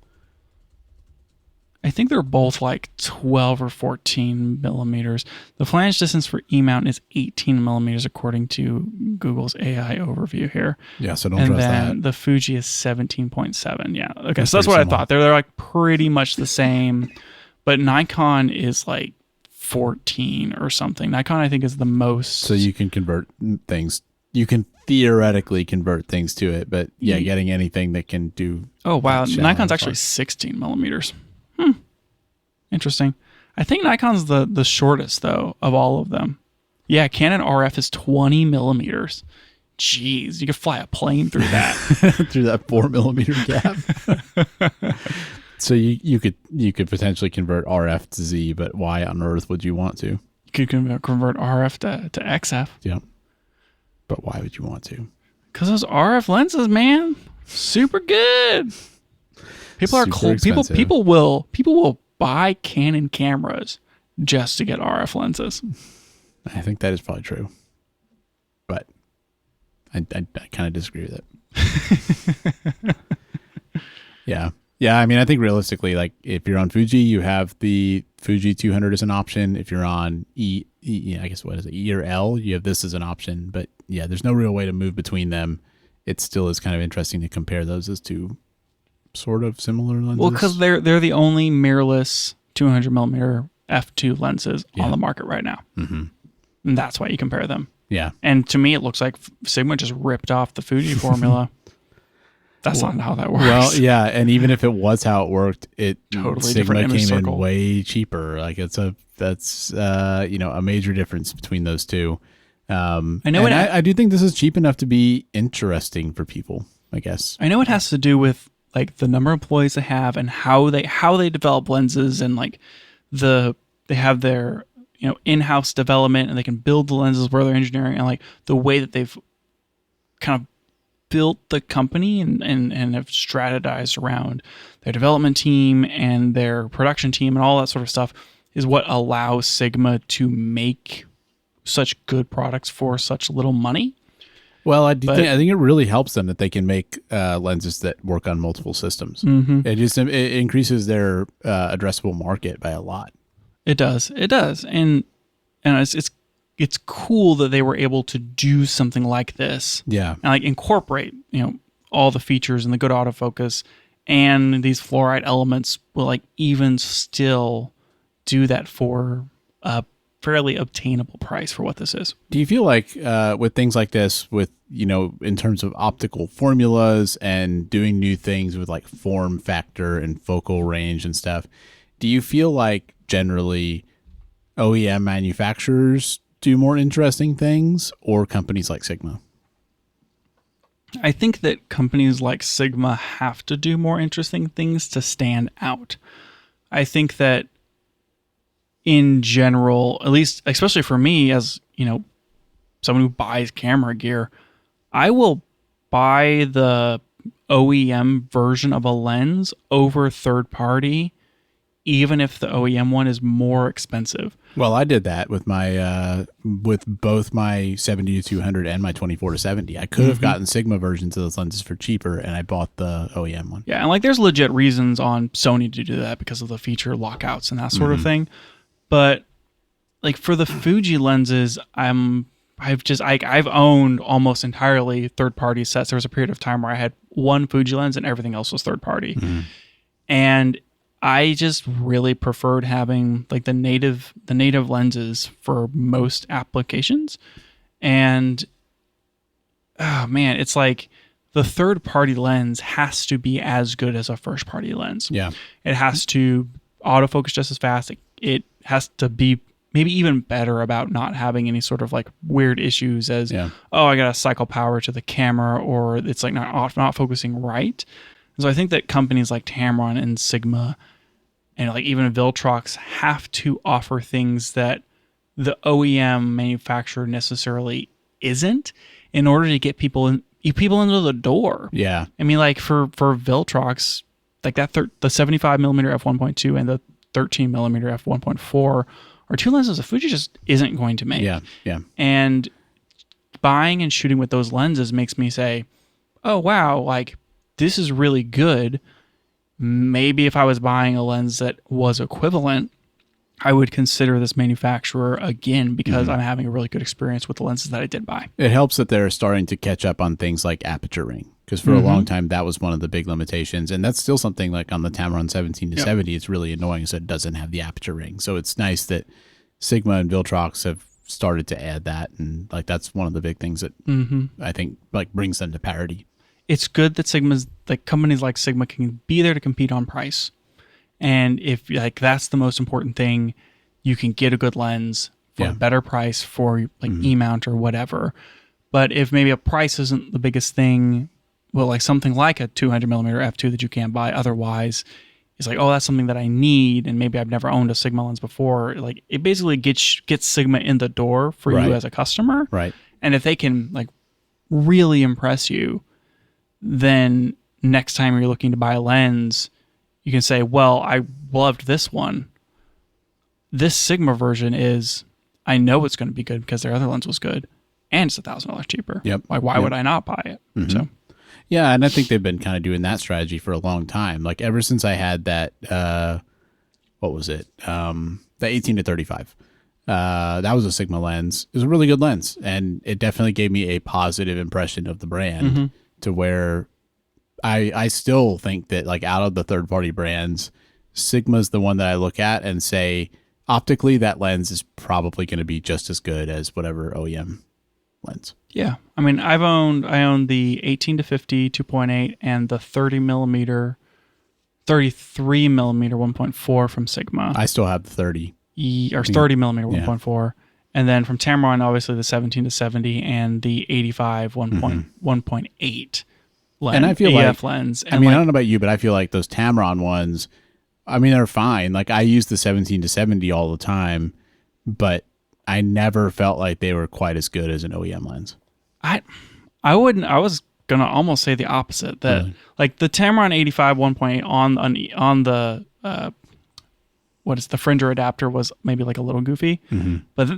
I think they're both like 12 or 14 millimeters. The flange distance for E-mount is 18 millimeters according to Google's AI overview here. Yeah, so don't trust that. And then the Fuji is 17.7. Yeah. Okay, so that's what I thought. They're like pretty much the same, but Nikon is like 14 or something. Nikon, I think, is the most. So you can convert things. You can theoretically convert things to it, but yeah, getting anything that can do. Oh, wow. Nikon's actually 16 millimeters. Interesting. I think Nikon's the shortest though of all of them. Yeah, Canon RF is 20 millimeters. Jeez, you could fly a plane through that. Through that 4 millimeter gap. So you could potentially convert RF to Z, but why on earth would you want to? You could convert RF to XF. Yeah. But why would you want to? Because those RF lenses, man, super good. People are cool. People will buy Canon cameras just to get RF lenses. I think that is probably true, but I kind of disagree with it. Yeah. I mean, I think realistically, like if you're on Fuji, you have the Fuji 200 as an option. If you're on I guess what is it, E or L, you have this as an option. But yeah, there's no real way to move between them. It still is kind of interesting to compare those as two sort of similar lenses. Well, because they're the only mirrorless 200 millimeter f2 lenses on the market right now. Mm-hmm. And that's why you compare them. Yeah. And to me, it looks like Sigma just ripped off the Fuji formula. That's not how that works. Well, yeah, and even if it was how it worked, totally Sigma different came in way cheaper. Like that's a major difference between those two. I do think this is cheap enough to be interesting for people, I guess. I know it has to do with like the number of employees they have and how they develop lenses, and like they have their in-house development, and they can build the lenses where they're engineering, and like the way that they've kind of built the company and have strategized around their development team and their production team and all that sort of stuff is what allows Sigma to make such good products for such little money. Well, I think it really helps them that they can make lenses that work on multiple systems. Mm-hmm. It increases their addressable market by a lot. It does, and it's cool that they were able to do something like this. Yeah, and like incorporate all the features and the good autofocus and these fluoride elements will like even still do that for a fairly obtainable price for what this is. Do you feel like with things like this, with in terms of optical formulas and doing new things with like form factor and focal range and stuff, do you feel like generally OEM manufacturers do more interesting things, or companies like Sigma? I think that companies like Sigma have to do more interesting things to stand out. I think that in general, at least especially for me as, someone who buys camera gear, I will buy the OEM version of a lens over third party, even if the OEM one is more expensive. Well, I did that with my with both my 70-200 and my 24-70. I could have gotten Sigma versions of those lenses for cheaper, and I bought the OEM one. Yeah, and like there's legit reasons on Sony to do that because of the feature lockouts and that sort of thing. But like for the Fuji lenses, I've owned almost entirely third party sets. There was a period of time where I had one Fuji lens and everything else was third party, and I just really preferred having like the native lenses for most applications. And oh man, it's like the third party lens has to be as good as a first party lens. Yeah. It has to autofocus just as fast. It has to be maybe even better about not having any sort of like weird issues as, I got to cycle power to the camera, or it's like not focusing right. So I think that companies like Tamron and Sigma and like even Viltrox have to offer things that the OEM manufacturer necessarily isn't in order to get people into the door. Yeah. I mean, like for Viltrox, like that the 75 millimeter f1.2 and the 13 millimeter f1.4 are two lenses that Fuji just isn't going to make. Yeah. Yeah. And buying and shooting with those lenses makes me say, oh wow, like this is really good. Maybe if I was buying a lens that was equivalent, I would consider this manufacturer again because I'm having a really good experience with the lenses that I did buy. It helps that they're starting to catch up on things like aperture ring, because for a long time that was one of the big limitations, and that's still something like on the Tamron 17-70. It's really annoying that it doesn't have the aperture ring. So it's nice that Sigma and Viltrox have started to add that, and like that's one of the big things that I think like brings them to parity. It's good that companies like Sigma can be there to compete on price. And if like that's the most important thing, you can get a good lens for a better price for like E-mount or whatever. But if maybe a price isn't the biggest thing, well, like something like a 200 millimeter f2 that you can't buy otherwise, it's like, oh, that's something that I need, and maybe I've never owned a Sigma lens before. Like it basically gets Sigma in the door for you as a customer. Right. And if they can like really impress you, then next time you're looking to buy a lens, you can say, well, I loved this one. This Sigma version I know it's going to be good because their other lens was good, and it's $1,000 cheaper. Yep. Why would I not buy it? So. Yeah, and I think they've been kind of doing that strategy for a long time. Like ever since I had that, what was it? The 18 to 35. That was a Sigma lens. It was a really good lens, and it definitely gave me a positive impression of the brand to where I still think that like out of the third party brands, Sigma's the one that I look at and say optically that lens is probably going to be just as good as whatever OEM lens. Yeah. I mean, I own the 18 to 50 2.8 and the 33 millimeter 1.4 from Sigma. I still have the 30. Or 30 millimeter 1.4. And then from Tamron, obviously the 17 to 70 and the 85 1.8 lens, and I feel AF like, lens. And I mean, like, I don't know about you, but I feel like those Tamron ones, I mean, they're fine. Like I use the 17 to 70 all the time, but I never felt like they were quite as good as an OEM lens. I wouldn't. I was gonna almost say the opposite. That like the Tamron 85 1.8 on the what is the Fringer adapter was maybe like a little goofy, but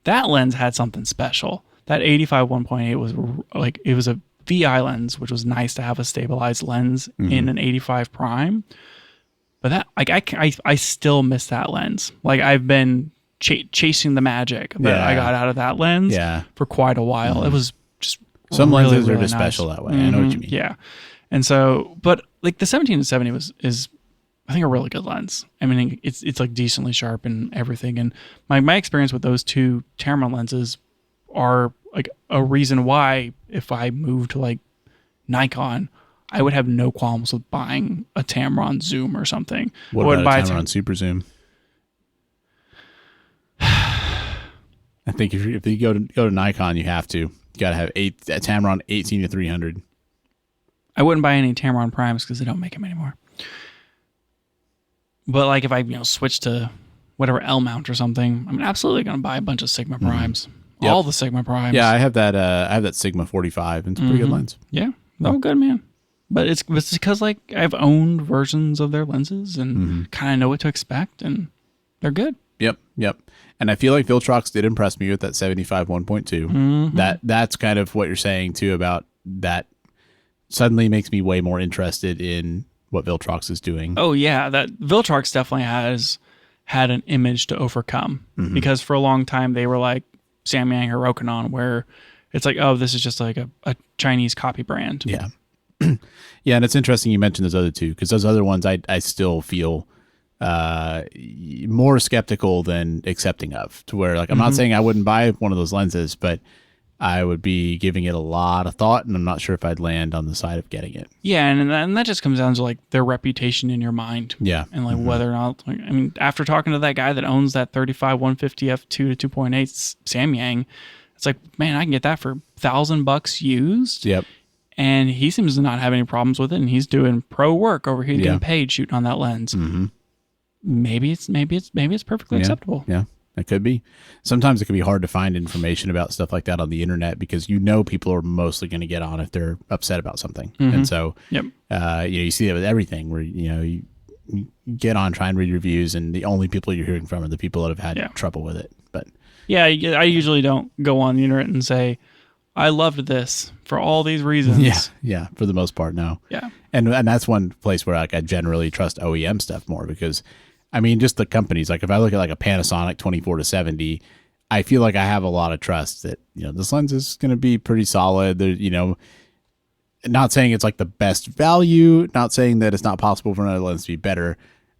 that lens had something special. That 85 1.8 was like it was a VI lens, which was nice to have a stabilized lens in an 85 prime. But that like I still miss that lens. Like I've been chasing the magic that I got out of that lens for quite a while. It was just some really, lenses really are just nice. special that way. I know what you mean. Yeah. And so, but like the 17 to 70 is I think a really good lens. I mean, it's like decently sharp and everything. And my experience with those two Tamron lenses are like a reason why if I moved to like Nikon, I would have no qualms with buying a Tamron Zoom or something. What about a Tamron Super Zoom? I think if you go to Nikon, you have to. You got to have a Tamron 18 to 300. I wouldn't buy any Tamron Primes because they don't make them anymore. But like if I switch to whatever L mount or something, I'm absolutely going to buy a bunch of Sigma Primes. Yep. All the Sigma Primes. Yeah, I have that Sigma 45, and it's a pretty good lens. Yeah, they're all good, man. But it's because like I've owned versions of their lenses and kind of know what to expect, and they're good. Yep. And I feel like Viltrox did impress me with that 75 1.2. That's kind of what you're saying too about that. Suddenly makes me way more interested in what Viltrox is doing. Oh yeah, that Viltrox definitely had an image to overcome because for a long time they were like Samyang or Rokinon, where it's like, oh, this is just like a Chinese copy brand. Yeah. Yeah, and it's interesting you mentioned those other two because those other ones I still feel more skeptical than accepting of, to where like I'm not saying I wouldn't buy one of those lenses, but I would be giving it a lot of thought, and I'm not sure if I'd land on the side of getting it. Yeah, and that just comes down to like their reputation in your mind. Yeah. And like whether or not, like, I mean, after talking to that guy that owns that 35 150 f2 to 2.8 Samyang, it's like, man, I can get that for $1,000 used. Yep. And he seems to not have any problems with it, and he's doing pro work over here, getting paid shooting on that lens. Maybe it's perfectly acceptable. Yeah. It could be. Sometimes it can be hard to find information about stuff like that on the internet because people are mostly going to get on if they're upset about something. And so, you see that with everything where, you get on, try and read reviews, and the only people you're hearing from are the people that have had trouble with it. But yeah, I usually don't go on the internet and say, I loved this for all these reasons. Yeah. For the most part, no. Yeah. And that's one place where like I generally trust OEM stuff more because I mean, just the companies, like if I look at like a Panasonic 24 to 70, I feel like I have a lot of trust that, this lens is going to be pretty solid. There, not saying it's like the best value, not saying that it's not possible for another lens to be better,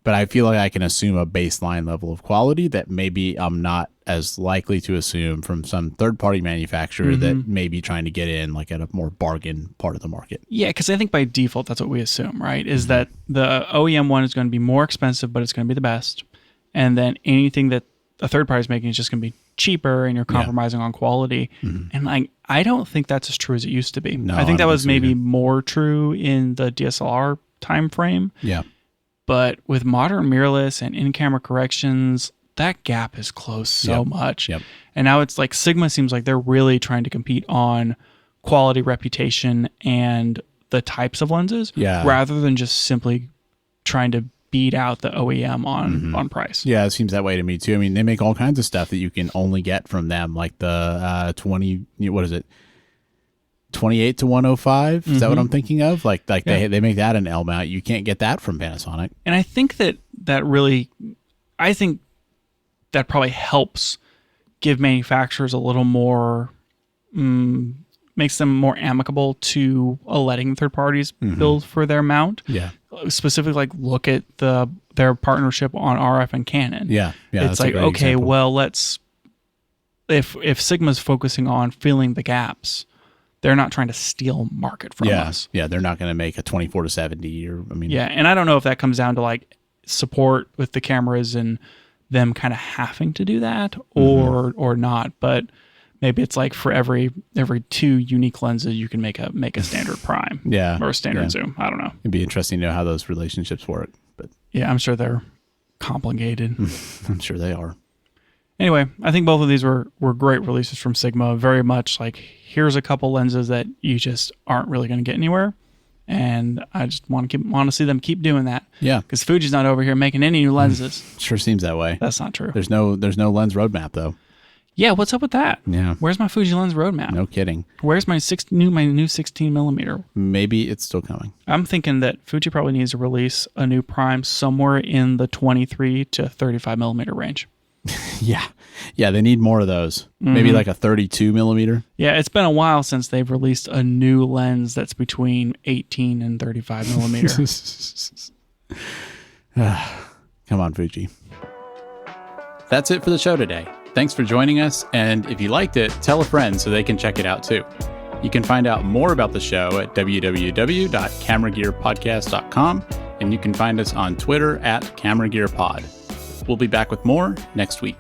but I feel like I can assume a baseline level of quality that maybe I'm not as likely to assume from some third-party manufacturer that may be trying to get in like at a more bargain part of the market. Yeah, because I think by default, that's what we assume, right? Is that the OEM one is going to be more expensive, but it's going to be the best. And then anything that a third party is making is just going to be cheaper and you're compromising on quality. And like, I don't think that's as true as it used to be. No, I think that was maybe either. more true in the DSLR time frame. Yeah. But with modern mirrorless and in-camera corrections, that gap is closed so much. Yep. And now it's like Sigma seems like they're really trying to compete on quality, reputation, and the types of lenses rather than just simply trying to beat out the OEM on price. Yeah, it seems that way to me too. I mean, they make all kinds of stuff that you can only get from them, like the 28 to 105. Is that what I'm thinking of? Like they make that an L mount. You can't get that from Panasonic. And I think that probably helps give manufacturers a little more, makes them more amicable to letting third parties build for their mount. Yeah. Specifically, like look at their partnership on RF and Canon. Yeah. It's like, okay, example. well, if Sigma's focusing on filling the gaps, they're not trying to steal market from us. Yeah, they're not going to make a 24 to 70 and I don't know if that comes down to like support with the cameras and them kind of having to do that or not, but maybe it's like for every 2 unique lenses you can make a standard prime or a standard zoom. I don't know. It'd be interesting to know how those relationships work, but yeah, I'm sure they're complicated. I'm sure they are. Anyway, I think both of these were great releases from Sigma. Very much like, here's a couple lenses that you just aren't really going to get anywhere. And I just want to see them keep doing that. Yeah. Because Fuji's not over here making any new lenses. Sure seems that way. That's not true. There's no lens roadmap though. Yeah, what's up with that? Yeah. Where's my Fuji lens roadmap? No kidding. Where's my new 16 millimeter? Maybe it's still coming. I'm thinking that Fuji probably needs to release a new prime somewhere in the 23 to 35 millimeter range. Yeah, they need more of those. Maybe like a 32 millimeter. Yeah, it's been a while since they've released a new lens that's between 18 and 35 millimeter. Come on, Fuji. That's it for the show today. Thanks for joining us, and if you liked it, tell a friend so they can check it out too. You can find out more about the show at www.cameragearpodcast.com, and you can find us on Twitter @CameraGearPod. We'll be back with more next week.